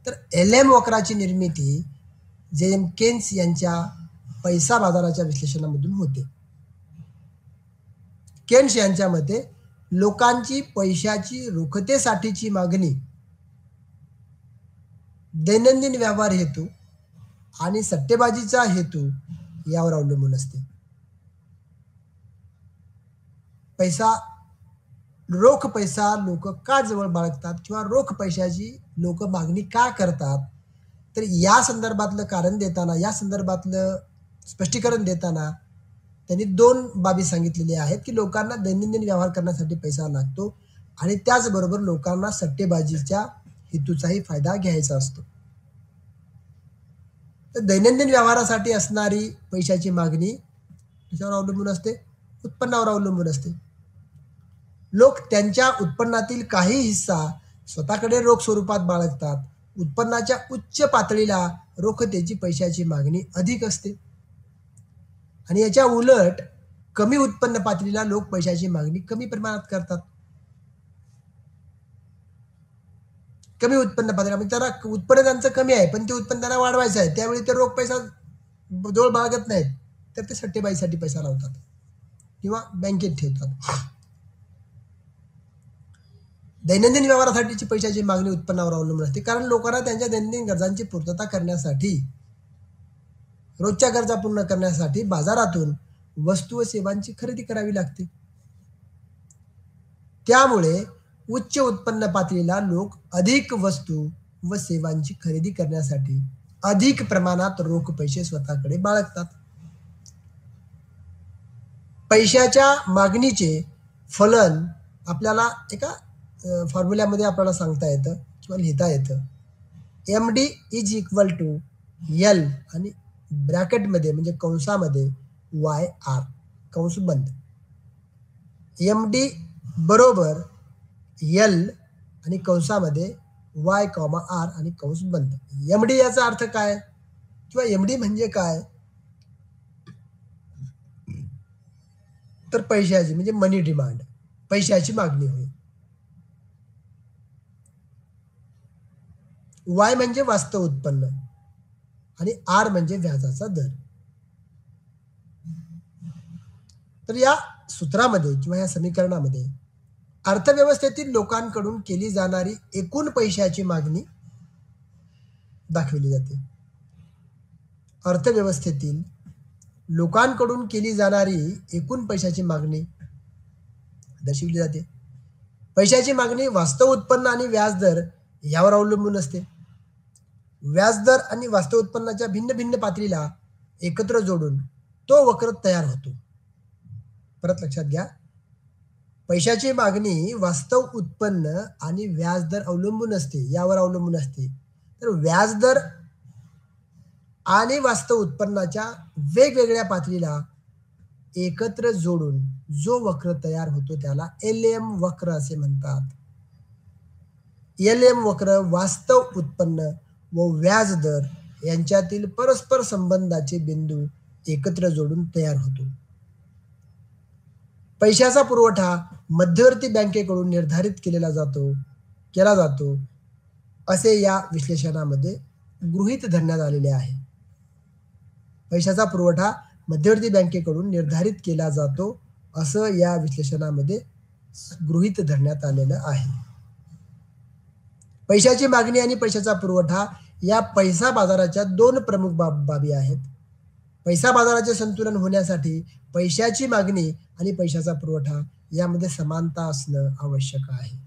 तर एलएम वक्राची निर्मिती जेएम केन्स यांच्या पैसा बाजाराच्या विश्लेषणामधून होते. केन्स यांच्या मते लोकांची पैशाची रोखतेसाठीची मागणी दैनंदिन व्यवहार हेतू आणि सट्टेबाजीचा हेतू यावर अवलंबून असते. रोख पैसा लोक का जवळ बाळगतात किंवा रोख पैशाची लोक मागणी का करतात, तर या संदर्भातलं कारण देताना, या संदर्भातलं स्पष्टीकरण देताना त्यांनी दोन बाबी सांगितलेल्या आहेत की लोकांना दैनंदिन व्यवहार करण्यासाठी पैसा लागतो आणि त्याचबरोबर लोकांना सट्टेबाजीच्या हेतूचाही फायदा घ्यायचा असतो. तर दैनंदिन व्यवहारासाठी असणारी पैशाची मागणी कशावर अवलंबून असते, उत्पन्नावर अवलंबून असते. लोक त्यांच्या उत्पन्नातील काही हिस्सा स्वतःकडे रोख स्वरूपात बाळगतात. उत्पन्नाच्या उच्च पातळीला रोखतेची पैशाची मागणी अधिक असते आणि याच्या उलट कमी उत्पन्न पातळीला लोक पैशाची मागणी कमी प्रमाणात करतात. कमी उत्पन्न पातळी म्हणजे त्याला उत्पन्न त्यांचं कमी आहे पण ते उत्पन्न त्यांना वाढवायचं आहे, त्यावेळी ते रोख पैसा जवळ बाळगत नाहीत तर ते सट्टेबाजीसाठी पैसा लावतात. किंवा बँकेत ठेवतात. दैनंदिन व्यवहारासाठीची पैशाची मागणी उत्पन्नावर अवलंबून असते, कारण लोकांना त्यांच्या दैनंदिन गरजांची पूर्तता करण्यासाठी, रोजच्या गरजा पूर्ण करण्यासाठी बाजारातून वस्तू व सेवांची खरेदी करावी लागते. त्यामुळे उच्च उत्पन्न पातळीला लोक अधिक वस्तू व सेवांची खरेदी करण्यासाठी अधिक प्रमाणात रोख पैसे स्वतःकडे बाळगतात. पैशाच्या मागणीचे फलन आपल्याला एका फॉर्म्युल्यामध्ये आपल्याला सांगता येतं किंवा लिहिता येतं. MD is equal to L आणि ब्रॅकेटमध्ये म्हणजे कंसामध्ये YR कंस बंद. MD बरोबर L आणि कंसामध्ये Y, R आणि कंस बंद. MD याचा अर्थ काय किंवा MD म्हणजे काय, तर पैशाची म्हणजे मनी डिमांड, पैशाची मागणी होय. Y म्हणजे वास्तव उत्पन्न आणि R म्हणजे व्याजाचा दर. तर या सूत्रामध्ये किंवा या समीकरणामध्ये अर्थव्यवस्थेतील लोकांकडून केली जाणारी एकूण पैशाची मागणी दाखवली जाते. अर्थव्यवस्थेतील लोकांकडून केली जाणारी एकूण पैशाची मागणी दर्शविली जाते. पैशाची मागणी वास्तव उत्पन्न आणि व्याजदर यावर अवलंबून असते. व्याजदर आणि वास्तव उत्पन्नाच्या भिन्न भिन्न पातळीला एकत्र जोडून तो वक्र तयार होतो. परत लक्षात घ्या, पैशाची मागणी वास्तव उत्पन्न आणि व्याजदर अवलंबून असते, यावर अवलंबून असते. तर व्याजदर आणि वास्तव उत्पन्नाच्या वेगवेगळ्या पातळीला एकत्र जोडून जो वक्र तयार होतो त्याला LM वक्र असे म्हणतात. LM वक्र वास्तव उत्पन्न व व्याजदर यांच्यातील परस्पर संबंधाचे बिंदू एकत्र जोडून तयार होतो. पैशाचा पुरवठा मध्यवर्ती बँकेकडून निर्धारित केला जातो असे या विश्लेषणामध्ये गृहीत धरण्यात आलेले आहे. पैशाचा पुरवठा मध्यवर्ती बँकेकडून निर्धारित केला जातो असं या विश्लेषणामध्ये गृहीत धरण्यात आलेलं आहे. पैशाची मागणी आणि पैशाचा पुरवठा या पैसा बाजाराच्या दोन प्रमुख बाबी आहेत. पैसा बाजाराचे संतुलन होण्यासाठी पैशाची मागणी आणि पैशाचा पुरवठा यामध्ये समानता असणं आवश्यक आहे.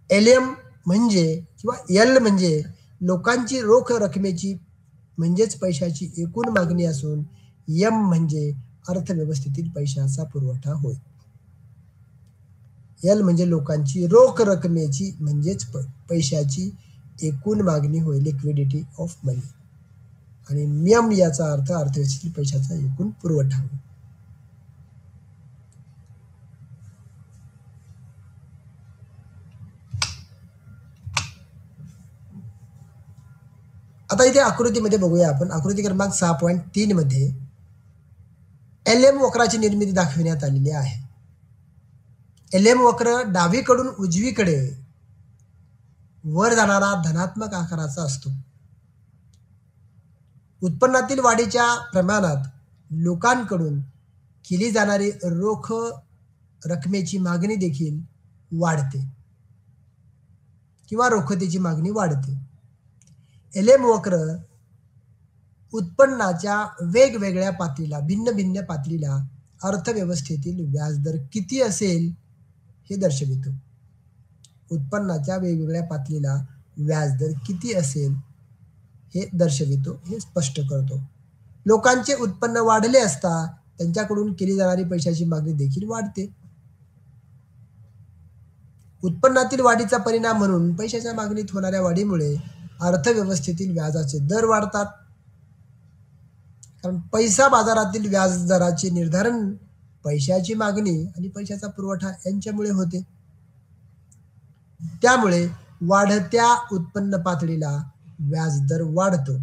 LM म्हणजे किंवा L म्हणजे लोकांची रोख रकमेची म्हणजेच पैशाची एकूण मागणी असून M म्हणजे अर्थव्यवस्थेतील पैशाचा पुरवठा होय. L म्हणजे लोकांची रोख रकमेची म्हणजेच पैशाची एकूण मागणी होय, लिक्विडिटी ऑफ मनी. आणि M याचा अर्थ अर्थव्यवस्थेतील पैशाचा एकूण पुरवठा होय. आता इथे आकृतीमध्ये बघूया आपण. आकृती क्रमांक 6.3 मध्ये LM वक्राची निर्मिती दाखविण्यात आलेली आहे. LM वक्र डावीकडून उजवीकडे वर जाणारा धनात्मक आकाराचा असतो. उत्पन्नातील वाढीच्या प्रमाणात लोकांकडून केली जाणारी रोख रकमेची मागणी देखील वाढते किंवा रोखतेची मागणी वाढते. LM वक्र उत्पन्नाच्या वेगवेगळ्या पातळीला, भिन्न भिन्न पातळीला अर्थव्यवस्थेतील व्याजदर किती असेल हे दर्शवितो. उत्पन्नाच्या वेगवेगळ्या पातळीला व्याजदर किती असेल हे दर्शवितो, हे स्पष्ट करतो. लोकांचे उत्पन्न वाढले असता त्यांच्याकडून केली जाणारी पैशाची मागणी देखील वाढते. उत्पन्नातील वाढीचा परिणाम म्हणून पैशाच्या मागणीत होणाऱ्या वाढीमुळे अर्थव्यवस्थेतील व्याजाचे दर वाढतात. कारण पैसा बाजारातील व्याजदराचे निर्धारण पैशाची मागणी आणि पैशाचा पुरवठा यांच्यामुळे होते. त्यामुळे वाढत्या उत्पन्न पातळीला व्याजदर वाढतो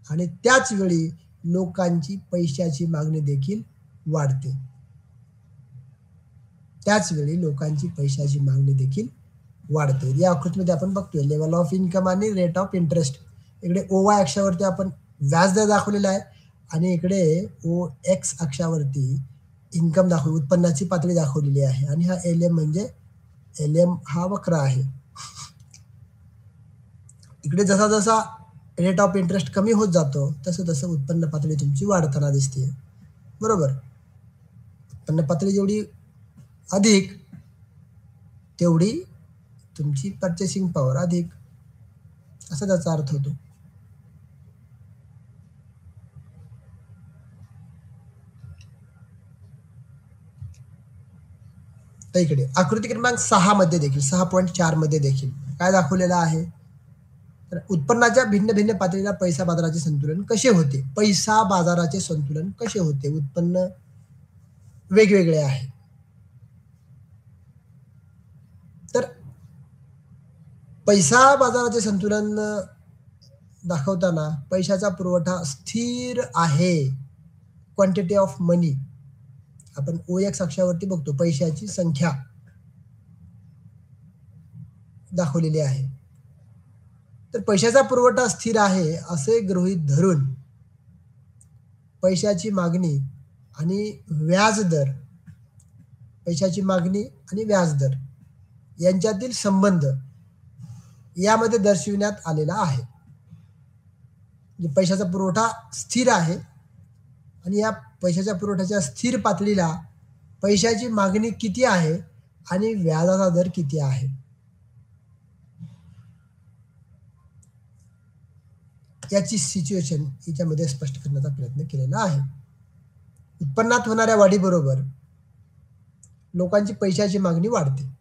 आणि त्याच वेळी लोकांची पैशाची मागणी देखील वाढते. या आकृतीमध्ये आपण बघतोय लेवल ऑफ इन्कम आणि रेट ऑफ इंटरेस्ट. इकडे OY अक्षावरती आपण व्याजदर दाखवलेला आहे आणि इकडे ओ एक्स अक्षावरती इन्कम उत्पन्नाची पातळी दाखवलेली आहे आणि हा LM म्हणजे LM हा वक्र आहे. इकडे जसा जसा रेट ऑफ इंटरेस्ट कमी होत जातो तसं तसं उत्पन्न पातळी तुमची वाढताना दिसते. बरोबर. उत्पन्न पातळी जेवढी अधिक तेवढी तुमची पर्चेसिंग पॉवर अधिक, असा त्याचा अर्थ होतो. तर इकडे आकृती क्रमांक 6 मध्ये देखील 6.4 मध्ये देखील काय दाखवलेलं आहे, तर उत्पन्नाच्या भिन्न भिन्न पातळीला पैसा बाजाराचे संतुलन कसे होते. पैसा बाजाराचे संतुलन कसे होते. उत्पन्न वेगवेगळे आहे. तर पैसा बाजाराचे संतुलन दाखवताना पैशाचा पुरवठा स्थिर आहे. क्वांटिटी ऑफ मनी आपण OX अक्षावरती बघतो, पैशाची संख्या दाखवलेली आहे. तर पैशाचा पुरवठा स्थिर आहे असे गृहीत धरून पैशाची मागणी आणि व्याजदर, पैशाची मागणी आणि व्याजदर यांच्यातील संबंध यामध्ये दर्शविण्यात आलेला आहे. पैशाचा पुरवठा स्थिर आहे आणि या पैशाच्या पुरवठ्याच्या स्थिर पातळीला पैशाची मागणी किती आहे आणि व्याजाचा दर किती आहे. याची सिच्युएशन याच्यामध्ये स्पष्ट करण्याचा प्रयत्न केलेला आहे. उत्पन्नात होणाऱ्या वाढीबरोबर लोकांची पैशाची मागणी वाढते.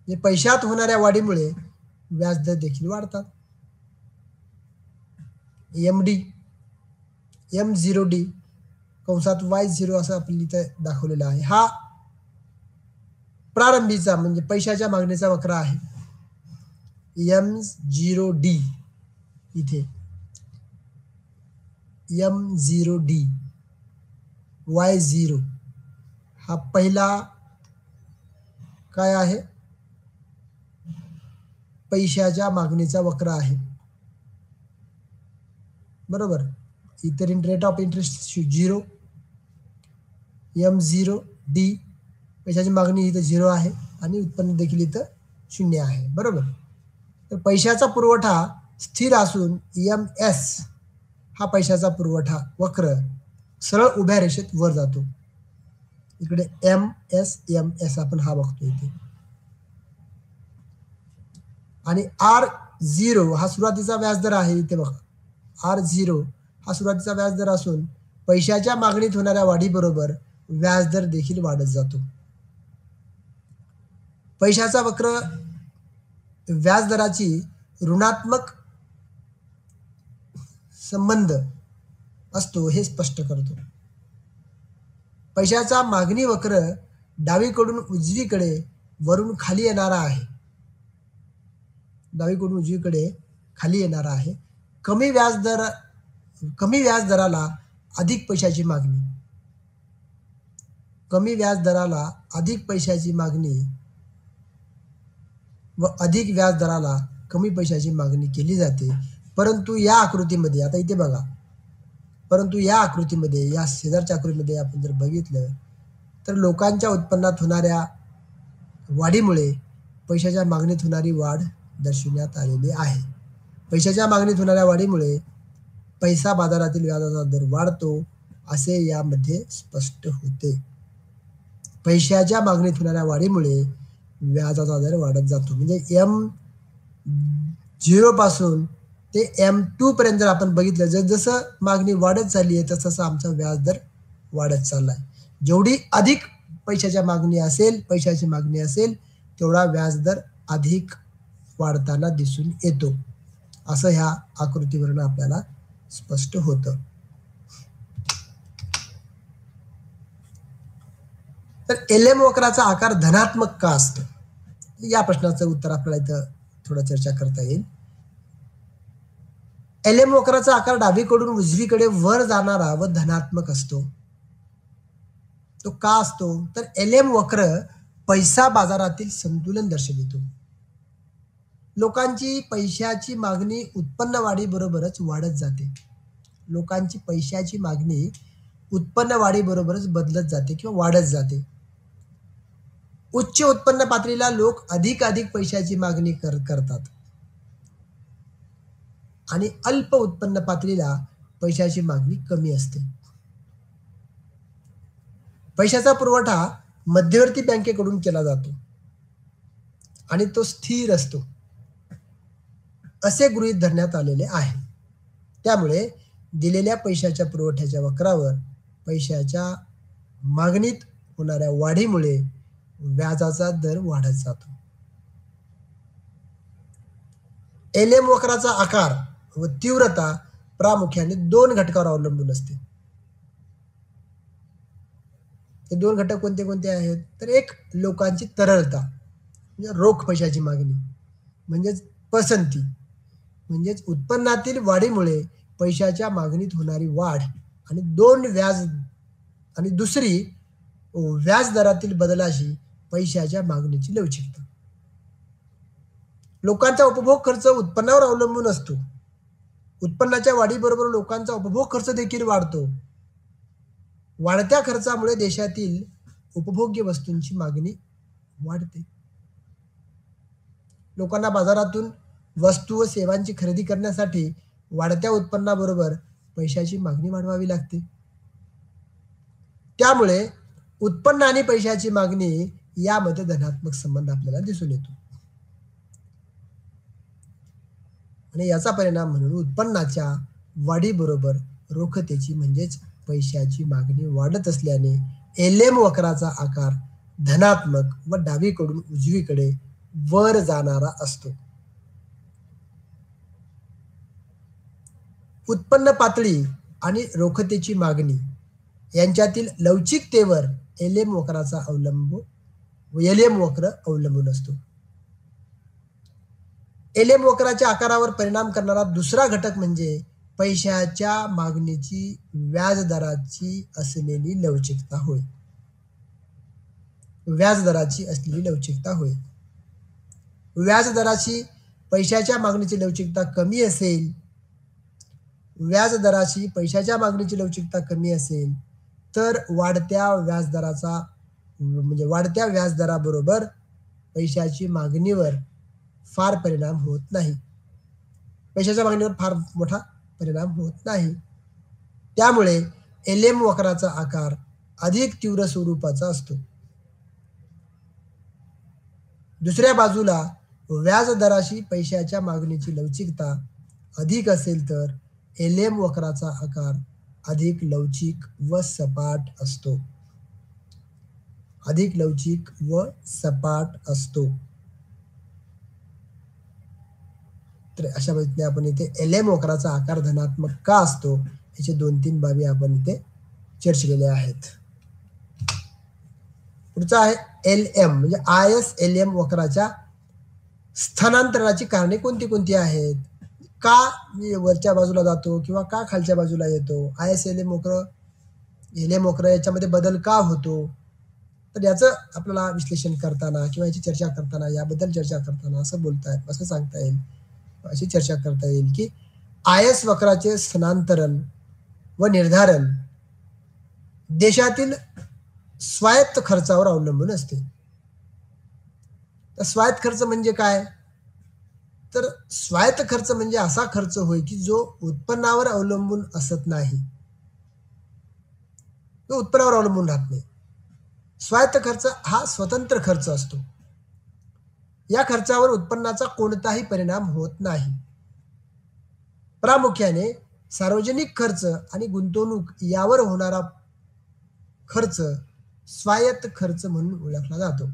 पैशात होणाऱ्या वाढीमुळे व्याजदर देखील वाढतात. MD M0D कंसात Y0 असं आपण इथे दाखवलेलं आहे. हा प्रारंभीचा म्हणजे पैशाच्या मागणीचा वक्र आहे. M0D इथे M0D Y0 हा पहिला काय आहे, पैशाच्या मागणीचा वक्र आहे. बरोबर. इतर रेट ऑफ इंटरेस्ट 0. M0D पैशाची मागणी इथं 0 आहे आणि उत्पन्न देखील इथं 0 आहे. बरोबर. तर पैशाचा पुरवठा स्थिर असून MS हा पैशाचा पुरवठा वक्र सरळ उभ्या रेषेत वर जातो. इकडे MS आपण हा बघतो इथे. आणि R0 हा सुरुवातीचा व्याजदर आहे. इथे बघा, R0 हा सुरुवातीचा व्याजदर असून पैशाच्या मागणीत होणाऱ्या वाढीबरोबर व्याजदर देखील वाढत जातो. पैशाचा वक्र व्याजदराची ऋणात्मक संबंध असतो हे स्पष्ट करतो. पैशाचा मागणी वक्र डावीकडून उजवीकडे वरून खाली येणारा आहे. डावीकडून उजवीकडे खाली येणारा आहे. कमी व्याजदराला अधिक पैशाची मागणी, कमी व्याजदराला अधिक पैशाची मागणी व अधिक व्याजदराला कमी पैशाची मागणी केली जाते. परंतु या आकृतीमध्ये आता इथे बघा, परंतु या आकृतीमध्ये, या शेजारच्या आकृतीमध्ये आपण जर बघितलं तर लोकांच्या उत्पन्नात होणाऱ्या वाढीमुळे पैशाच्या मागणीत होणारी वाढ दर्शविण्यात आलेली आहे. पैशाच्या मागणीत होणाऱ्या वाढीमुळे पैसा बाजारातील व्याजाचा दर वाढतो असे यामध्ये स्पष्ट होते. पैशाच्या मागणीत होणाऱ्या वाढीमुळे व्याजाचा दर वाढत जातो. म्हणजे M0 पासून ते M2 पर्यंत जर आपण बघितलं, जसं मागणी वाढत चालली आहे तसं आमचा व्याजदर वाढत चाललाय. जेवढी अधिक पैशाची मागणी असेल तेवढा व्याजदर अधिक वाढताना दिसून येतो, असं ह्या आकृतीवरून आपल्याला स्पष्ट होतं. तर LM वक्राचा आकार धनात्मक का असतो, या प्रश्नाचं उत्तर आपल्याला इथं थोडं चर्चा करता येईल. LM वक्राचा आकार डावीकडून उजवीकडे वर जाणारा व धनात्मक असतो. तो का असतो, तर LM वक्र पैसा बाजारातील संतुलन दर्शवितो. लोकांची पैशाची मागणी उत्पन्न वाढी बरोबरच वाढत जाते. लोकांची पैशाची मागणी उत्पन्न वाढीबरोबरच बदलत जाते किंवा वाढत जाते. उच्च उत्पन्न पातळीला लोक अधिक पैशाची मागणी करतात आणि अल्प उत्पन्न पातळीला पैशाची मागणी कमी असते. पैशाचा पुरवठा मध्यवर्ती बँकेकडून केला जातो आणि तो स्थिर असतो असे गृहीत धरण्यात आलेले आहे. त्यामुळे दिलेल्या पैशाच्या पुरवठ्याच्या वक्रावर पैशाच्या मागणीत होणाऱ्या वाढीमुळे व्याजाचा दर वाढत जातो. एलएम वक्राचा आकार व तीव्रता प्रामुख्याने 2 घटकावर अवलंबून असते. हे 2 घटक कोणते कोणते आहेत? तर एक लोकांची तरलता म्हणजे रोख पैशाची मागणी, म्हणजेच पसंती, म्हणजेच उत्पन्नातील वाढीमुळे पैशाच्या मागणीत होणारी वाढ आणि दुसरी व्याज दरातील बदलाशी पैशाच्या मागणीची लवचिकता. लोकांचा उपभोग खर्च उत्पन्नावर अवलंबून असतो. उत्पन्नाच्या वाढीबरोबर लोकांचा उपभोग खर्च देखील वाढतो. वाढत्या खर्चामुळे देशातील उपभोग्य वस्तूंची मागणी वाढते. लोकांना बाजारातून वस्तू व सेवांची खरेदी करण्यासाठी वाढत्या उत्पन्नाबरोबर पैशाची मागणी वाढवावी लागते. त्यामुळे उत्पन्न आणि पैशाची मागणी यामध्ये धनात्मक संबंध आपल्याला दिसून येतो आणि याचा परिणाम म्हणून उत्पन्नाच्या वाढीबरोबर रोखतेची म्हणजेच पैशाची मागणी वाढत असल्याने एलएम वक्राचा आकार धनात्मक व डावीकडून उजवीकडे वर जाणारा असतो. उत्पन्न पातळी आणि रोखतेची मागणी यांच्यातील लवचिकतेवर एलएम वक्र अवलंबून असतो. एलएम वक्राच्या आकारावर परिणाम करणारा दुसरा घटक म्हणजे पैशाच्या मागणीची व्याजदराची असलेली लवचिकता होय. व्याजदराची पैशाच्या मागणीची लवचिकता कमी असेल, तर वाढत्या व्याजदराबरोबर पैशाची मागणीवर फार परिणाम होत नाही. पैशाच्या मागणीवर फार मोठा परिणाम होत नाही. त्यामुळे एलएम वक्राचा आकार अधिक तीव्र स्वरूपाचा असतो. दुसऱ्या बाजूला व्याजदराशी पैशाच्या मागणीची लवचिकता अधिक असेल तर एलएम वक्राचा आकार अधिक लवचिक व सपाट असतो. तर अशा पद्धतीने आपण इथे एलएम वक्राचा आकार धनात्मक का असतो याचे 2-3 बाबी आपण इथे चर्चिलेल्या आहेत. पुढचा आहे एलएम म्हणजे ISLM वक्राच्या स्थानांतरणाची कारणे कोणती कोणती आहेत? का वरच्या बाजूला जातो किंवा का खालच्या बाजूला येतो? एलएम वक्र याच्यामध्ये बदल का होतो? तर याचं आपल्याला विश्लेषण करताना किंवा याची चर्चा करताना याबद्दल चर्चा करताना असं सांगता येईल, अशी चर्चा करता येईल की आयएस वक्राचे स्थानांतरण व निर्धारण देशातील स्वायत्त खर्चावर अवलंबून असते. तर स्वायत्त खर्च म्हणजे काय? तर स्वायत्त खर्च म्हणजे असा खर्च होय की जो उत्पन्नावर अवलंबून असत नाही, तो उत्पन्नावर अवलंबून राहत नाही. स्वायत्त खर्च हा स्वतंत्र खर्च असतो. या खर्चावर उत्पन्नाचा कोणताही परिणाम होत नाही. प्रामुख्याने सार्वजनिक खर्च आणि गुंतवणूक यावर होणारा खर्च स्वायत्त खर्च म्हणून ओळखला जातो.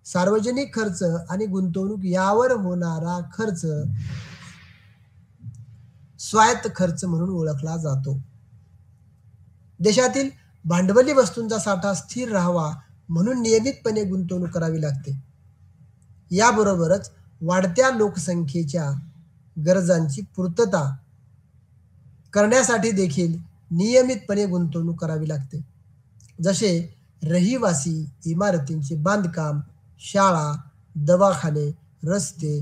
सार्वजनिक खर्च आणि गुंतवणूक यावर होणारा खर्च स्वायत्त खर्च म्हणून ओळखला जातो. देशातील भांडवली वस्तूंचा साठा स्थिर राहावा म्हणून नियमितपणे गुंतवणूक करावी लागते. याबरोबरच वाढत्या लोकसंख्येच्या गरजांची पूर्तता करण्यासाठी देखील नियमितपणे गुंतवणूक करावी लागते. जसे रहिवासी इमारतींचे बांधकाम, शाळा, दवाखाने, रस्ते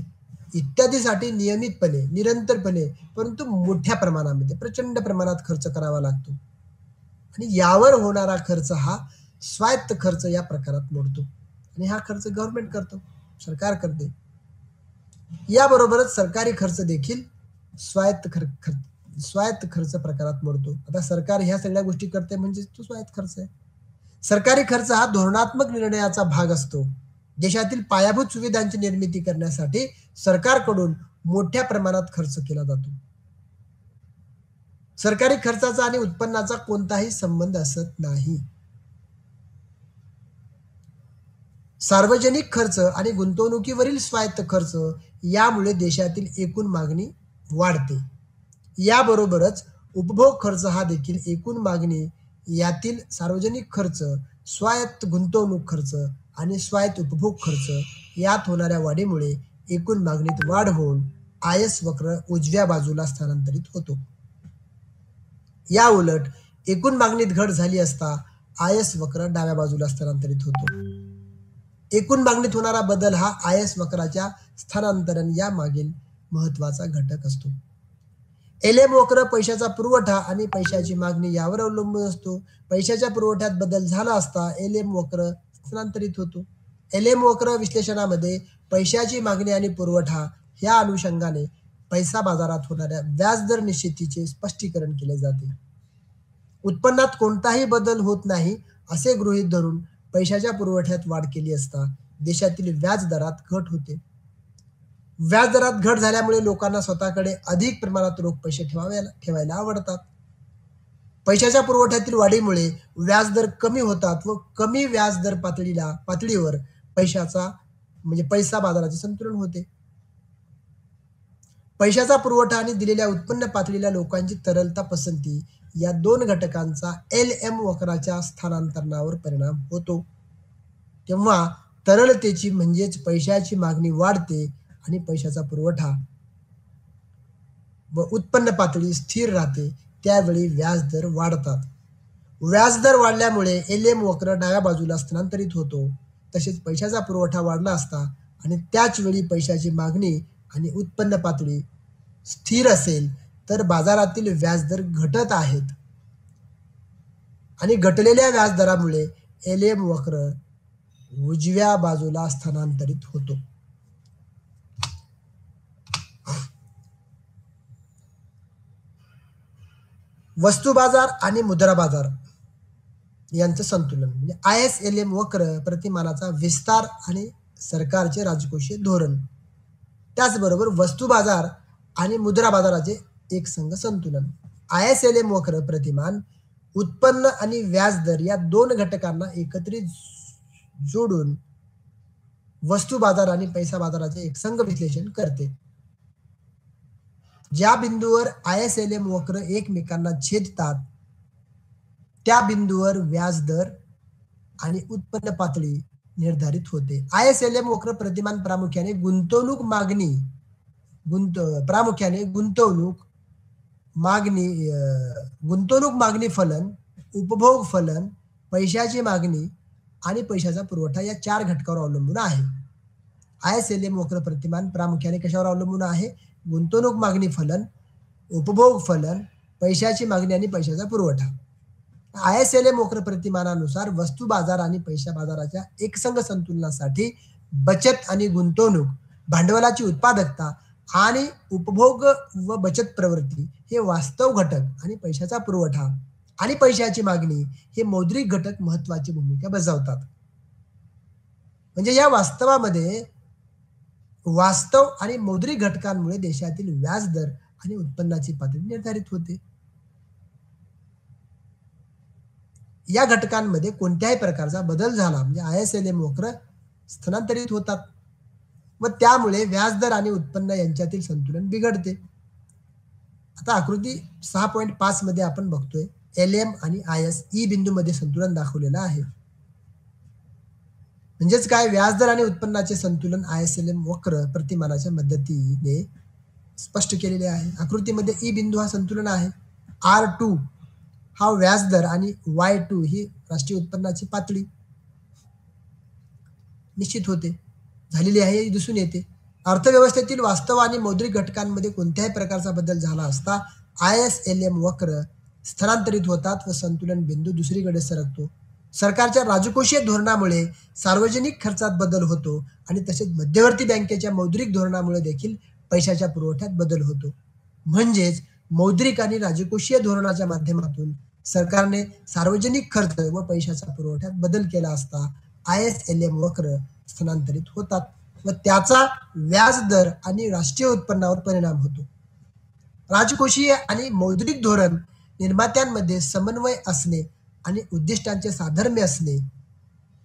इत्यादीसाठी नियमितपणे, निरंतरपणे, परंतु मोठ्या प्रमाणामध्ये, प्रचंड प्रमाणात खर्च करावा लागतो आणि यावर होणारा खर्च हा स्वायत्त खर्च या प्रकारात मोडतो आणि हा खर्च गव्हर्नमेंट करतो, सरकार करते. याबरोबरच सरकारी खर्च देखील स्वायत्त खर्च प्रकारात मोडतो. आता सरकार ह्या सगळ्या गोष्टी करते म्हणजे तो स्वायत्त खर्च आहे. सरकारी खर्च हा धोरणात्मक निर्णयाचा भाग असतो. देशातील पायाभूत सुविधांची निर्मिती करण्यासाठी सरकारकडून मोठ्या प्रमाणात खर्च केला जातो. सरकारी खर्चाचा आणि उत्पन्नाचा कोणताही संबंध असत नाही. सार्वजनिक खर्च आणि गुंतवणुकीवरील स्वायत्त खर्च यामुळे देशातील एकूण मागणी वाढते. याबरोबरच उपभोग खर्च हा देखील एकूण मागणी यातील सार्वजनिक खर्च, स्वायत्त गुंतवणूक खर्च आणि स्वायत्त उपभोग खर्च यात होणाऱ्या वाढीमुळे एकूण मागणीत वाढ होऊन आयस वक्र उजव्या बाजूला स्थलांतरित होतो. या उलट एकूण मागणीत घट झाली असता आयस वक्र डाव्या बाजूला स्थलांतरित होतो. एकूण मागणीत होणारा बदल हा आयस वक्राच्या स्थानांतरण या मागील महत्वाचा घटक असतो. एलएम वक्र पैशाचा पुरवठा आणि पैशाची मागणी यावर अवलंबून असतो. पैशाच्या पुरवठ्यात बदल झाला असता एलएम वक्र स्थलांतरित होतो. एलएम वक्र विश्लेषणामध्ये पैशाची मागणी आणि पुरवठा ह्या अनुषंगाने पैसा बाजारात होणाऱ्या व्याजदर निश्चितीचे स्पष्टीकरण केले जाते. उत्पन्नात कोणताही बदल होत नाही असे गृहीत धरून पैशाच्या पुरवठ्यात वाढ केली असता देशातील व्याज दरात घट होते. व्याज दरात घट झाल्यामुळे लोकांना स्वतःकडे अधिक प्रमाणात रोख पैसे ठेवायला आवडतात. पैशाच्या पुरवठ्यातील वाढीमुळे व्याजदर कमी होतात व कमी व्याजदर पातळीवर पैसा बाजाराचे संतुलन होते. पैशाचा पुरवठा आणि दिलेल्या उत्पन्न पातळीला लोकांची तरलता पसंती या दोन घटकांचा एलएम वक्राच्या स्थानांतरणावर परिणाम होतो. तेव्हा तरलतेची म्हणजेच पैशाची मागणी वाढते आणि पैशाचा पुरवठा व उत्पन्न पातळी स्थिर राहते. त्यावेळी व्याजदर वाढतात. व्याजदर वाढल्यामुळे एलएम वक्र डाव्या बाजूला स्थलांतरित होतो. तसेच पैशाचा पुरवठा वाढला असता आणि त्याच वेळी पैशाची मागणी आणि उत्पन्न पातळी स्थिर असेल तर बाजारातील व्याजदर घटत आहेत आणि घटलेल्या व्याजदरामुळे एलएम वक्र उजव्या बाजूला स्थलांतरित होतो. वस्तू बाजार आणि मुद्रा बाजार यांचं संतुलन म्हणजे आयएसएलएम वक्र प्रतिमानाचा विस्तार आणि सरकारचे राजकोषीय धोरण, त्याचबरोबर वस्तू बाजार आणि मुद्रा बाजाराचे एकसंघ संतुलन. आयएसएलएम वक्र प्रतिमान उत्पन्न आणि व्याजदर या दोन घटकांना एकत्रित जोडून वस्तू बाजार आणि पैसा बाजाराचे एकसंघ विश्लेषण करते. ज्या बिंदूवर आयएसएलएम वक्र एकमेकांना छेदतात त्या बिंदूवर व्याजदर आणि उत्पन्न पातळी निर्धारित होते. आयएसएलएम वक्र प्रतिमान प्रामुख्याने गुंतवणूक मागणी फलन, उपभोग फलन, पैशाची मागणी आणि पैशाचा पुरवठा या चार घटकावर अवलंबून आहे. आयएसएलएम वक्र प्रतिमान प्रामुख्याने कशावर अवलंबून आहे? गुंतवणूक मागणी फलन, उपभोग फलन, पैशाची मागणी आणि पैशाचा पुरवठा. आयएसएलएम वक्र प्रतिमानानुसार वस्तू बाजार आणि पैसा बाजाराच्या एकसंघ संतुलनासाठी बचत आणि गुंतवणूक, भांडवलाची उत्पादकता आणि उपभोग व बचत प्रवृत्ती हे वास्तव घटक आणि पैशाचा पुरवठा आणि पैशाची मागणी हे मौद्रिक घटक महत्वाची भूमिका बजावतात. म्हणजे या वास्तवामध्ये वास्तव आणि मौद्रिक घटकांमुळे देशातील व्याजदर आणि उत्पन्नाची पातळी निर्धारित होते. या घटकांमध्ये कोणत्याही प्रकारचा बदल झाला म्हणजे आयएसएलएम वक्र स्थलांतरित होतात व त्यामुळे व्याजदर आणि उत्पन्न यांच्यातील संतुलन बिघडते. आता आकृती 6.5 मध्ये आपण बघतोय एलएम आणि आयएस ई बिंदूमध्ये संतुलन दाखवलेलं आहे. म्हणजेच काय, व्याजदर आणि उत्पन्नाचे संतुलन आयएसएलएम वक्र प्रतिमानाच्या मदतीने स्पष्ट केलेले आहे. आकृतीमध्ये ई बिंदू हा संतुलन आहे. R2 हा व्याजदर आणि Y2 ही राष्ट्रीय उत्पन्नाची पातळी निश्चित होते झालेली आहे दिसून येते. अर्थव्यवस्थेतील वास्तव आणि मौद्रिक घटकांमध्ये कोणत्याही प्रकारचा बदल झाला असता ISLM वक्र स्थलांतरित होतात व संतुलन बिंदू दुसरीकडे सरकतो. सरकारच्या राजकोषीय धोरणामुळे सार्वजनिक खर्चात बदल होतो आणि तसेच मध्यवर्ती बँकेच्या मौद्रिक धोरणामुळे देखील पैशाच्या पुरवठ्यात बदल होतो. म्हणजेच मौद्रिक आणि राजकोषीय धोरणाच्या माध्यमातून सरकारने सार्वजनिक खर्च व पैशाच्या पुरवठ्यात बदल केला असता ISLM वक्र स्थलांतरित होतात व त्याचा व्याज दर आणि राष्ट्रीय उत्पन्नावर परिणाम होतो. राजकोषीय आणि मौद्रिक धोरण निर्मात्यांमध्ये समन्वय असणे आणि उद्दिष्टांचे साधर्म्य असणे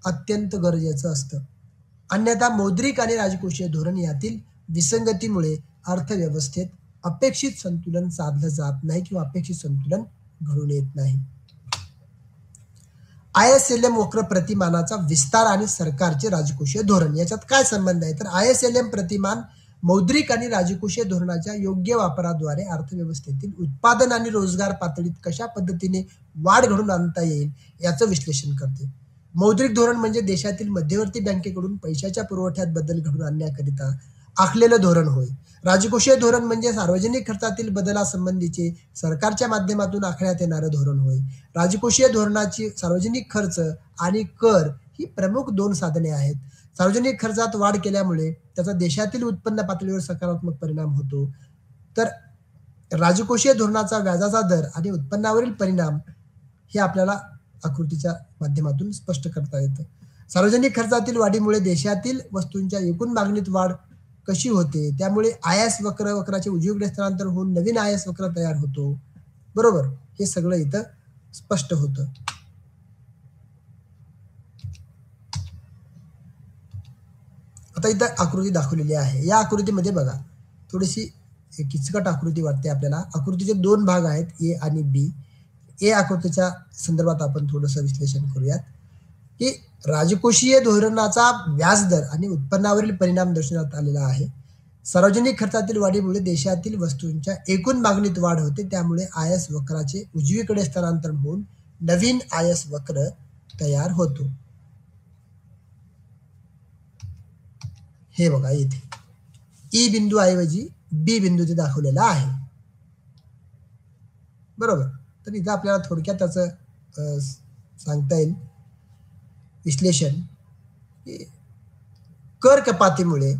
अत्यंत गरजेचं असतं. अन्यथा मौद्रिक आणि राजकोषीय धोरण यातील विसंगतीमुळे अर्थव्यवस्थेत अपेक्षित संतुलन साधलं जात नाही किंवा अपेक्षित संतुलन घडून येत नाही. ISLM वक्र प्रतिमानाचा विस्तार आणि सरकारचे राजकोषीय धोरण याच्यात काय संबंध आहे? तर ISLM प्रतिमान मौद्रिक आणि राजकोषीय धोरणाच्या योग्य वापराद्वारे अर्थव्यवस्थेतील उत्पादन आणि रोजगार पातळीत कशा पद्धतीने वाढ घडून आणता येईल याचं विश्लेषण करते. मौद्रिक धोरण म्हणजे देशातील मध्यवर्ती बँकेकडून पैशाच्या पुरवठ्यात बदल घडून आणण्याकरिता आखलेलं धोरण होय. राजकोषीय धोरण म्हणजे सार्वजनिक खर्चातील बदलासंबंधीचे सरकारच्या माध्यमातून आखण्यात येणारं धोरण होय. राजकोषीय धोरणाची सार्वजनिक खर्च आणि कर ही प्रमुख दोन साधने आहेत. सार्वजनिक खर्चात वाढ केल्यामुळे त्याचा देशातील उत्पन्न पातळीवर सकारात्मक परिणाम होतो, तर राजकोषीय धोरणाचा व्याजाचा दर आणि उत्पन्नावरील परिणाम हे आपल्याला आकृतीच्या माध्यमातून स्पष्ट करता येतं. सार्वजनिक खर्चातील वाढीमुळे देशातील वस्तूंच्या एकूण मागणीत वाढ कशी होते, त्यामुळे वक्राचे उजवीकडे स्थलांतर होऊन नवीन वक्र तयार होतो. बरोबर, हे सगळं इथं स्पष्ट होतं. आता इथं आकृती दाखवलेली आहे. या आकृतीमध्ये बघा, थोडीशी किचकट आकृती वाटते आपल्याला. आकृतीचे दोन भाग आहेत, ए आणि बी. ए आकृतीच्या संदर्भात आपण थोडंसं विश्लेषण करूयात की राजकोषीय धोरणाचा व्याजदर आणि उत्पन्नावरील परिणाम दर्शवण्यात आलेला आहे. सार्वजनिक खर्चातील वाढीमुळे देशातील वस्तूंच्या एकूण मागणीत वाढ होते, त्यामुळे वक्राचे उजवीकडे स्थलांतर होऊन नवीन वक्र तयार होतो. हे बघा, इथे ई बिंदू ऐवजी बी बिंदू ते दाखवलेला आहे. बरोबर, तर इथं आपल्याला थोडक्यात त्याचं सांगता येईल विश्लेषण. कर कपातीमुळे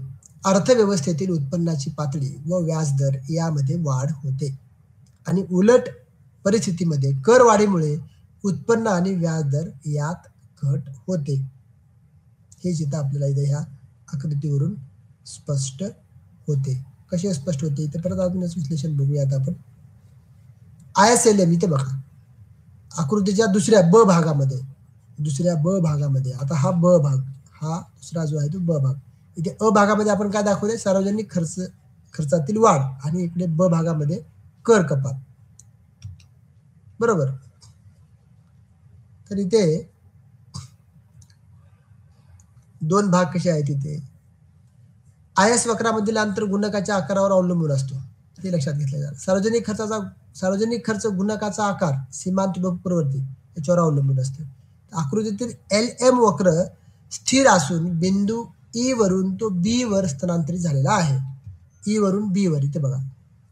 अर्थव्यवस्थेतील उत्पन्नाची पातळी व व्याजदर यामध्ये वाढ होते आणि उलट परिस्थितीमध्ये कर वाढीमुळे उत्पन्न आणि व्याजदर यात घट होते. हे जिथं आपल्याला इथे ह्या आकृतीवरून स्पष्ट होते. कसे स्पष्ट होते इथे परत आपण विश्लेषण बघूयात आपण. ISLM इथे बघा, आकृतीच्या दुसऱ्या ब भागामध्ये आता हा ब भाग, हा दुसरा जो आहे तो ब भाग. इथे अ भागामध्ये आपण काय दाखवले, सार्वजनिक खर्चातील वाढ आणि इकडे ब भागामध्ये कर कपात. बरोबर, तर इथे दोन भाग कसे आहेत. इथे वक्रामधील अंतर गुणकाच्या आकारावर अवलंबून असतो, ते लक्षात घेतलं जातं. सार्वजनिक खर्च गुणकाचा आकार सीमांत प्रवृत्ती याच्यावर अवलंबून असते. आकृतीतील LM वक्र स्थिर असून बिंदू ई वरून तो बी वर स्थलांतरित झालेला आहे. ई वरून बी वर, इथे बघा,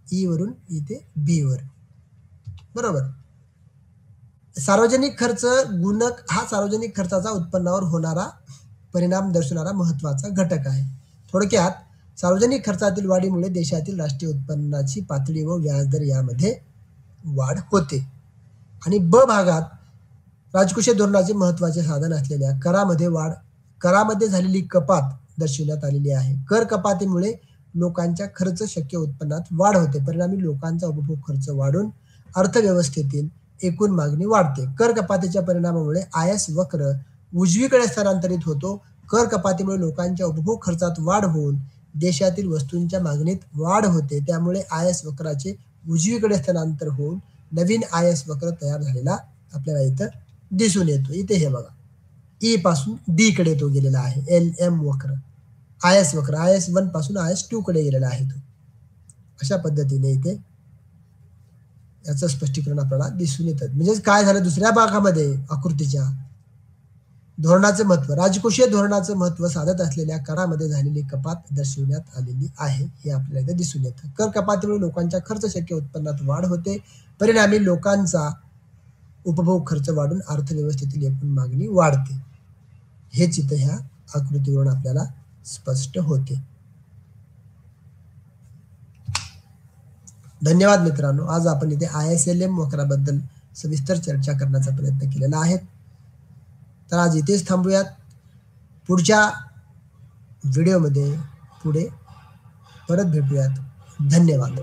ई वरून इथे बी वर. बरोबर, सार्वजनिक खर्च गुणक हा सार्वजनिक खर्चाचा उत्पन्नावर होणारा परिणाम दर्शवणारा महत्वाचा घटक आहे. थोडक्यात सार्वजनिक खर्चातील वाढीमुळे देशातील राष्ट्रीय उत्पन्नाची पातळी व व्याजदर यामध्ये वाढ होते. आणि ब भागात राजकोषीय धोरणाचे महत्वाचे साधन असलेल्या करामध्ये झालेली कपात दर्शविण्यात आलेली आहे. कर कपातीमुळे लोकांच्या खर्च शक्य उत्पन्नात वाढ होते, परिणामी लोकांचा उपभोग खर्च वाढून अर्थव्यवस्थेतील एकूण मागणी वाढते. कर कपातीच्या परिणामामुळे वक्र उजवीकडे स्थलांतरित होतो. कर कपातीमुळे लोकांच्या उपभोग खर्चात वाढ होऊन देशातील वस्तूंच्या मागणीत वाढ होते, त्यामुळे वक्राचे उजवीकडे स्थलांतर होऊन नवीन वक्र तयार झालेला आपल्याला इथं दिसून येतो. इथे हे बघा, ई पासून डी कडे तो गेलेला आहे. LM वक्र वक्र IS1 पासून IS2 कडे गेलेला आहे तो. अशा पद्धतीने इथे याचं स्पष्टीकरण आपल्याला दिसून येतं. म्हणजे काय झालं दुसऱ्या भागामध्ये आकृतीच्या, धोरणाचे महत्व. राजकोषीय धोरणाचं महत्व साधत असलेल्या करामध्ये झालेली कपात दर्शविण्यात आलेली आहे. हे आपल्याला इथे दिसून येतं. कर कपातीमुळे लोकांच्या खर्च शक्य उत्पन्नात वाढ होते. परिणामी लोकांचा उपभोग खर्च वाढून अर्थव्यवस्थेतील एकूण मागणी वाढते. हेच इथं ह्या आकृतीवरून आपल्याला स्पष्ट होते. धन्यवाद मित्रांनो. आज आपण इथे ISLM वक्राबद्दल सविस्तर चर्चा करण्याचा प्रयत्न केलेला आहे. तर आज इथेच थांबूयात. पुढच्या व्हिडिओमध्ये पुढे परत भेटूयात. धन्यवाद.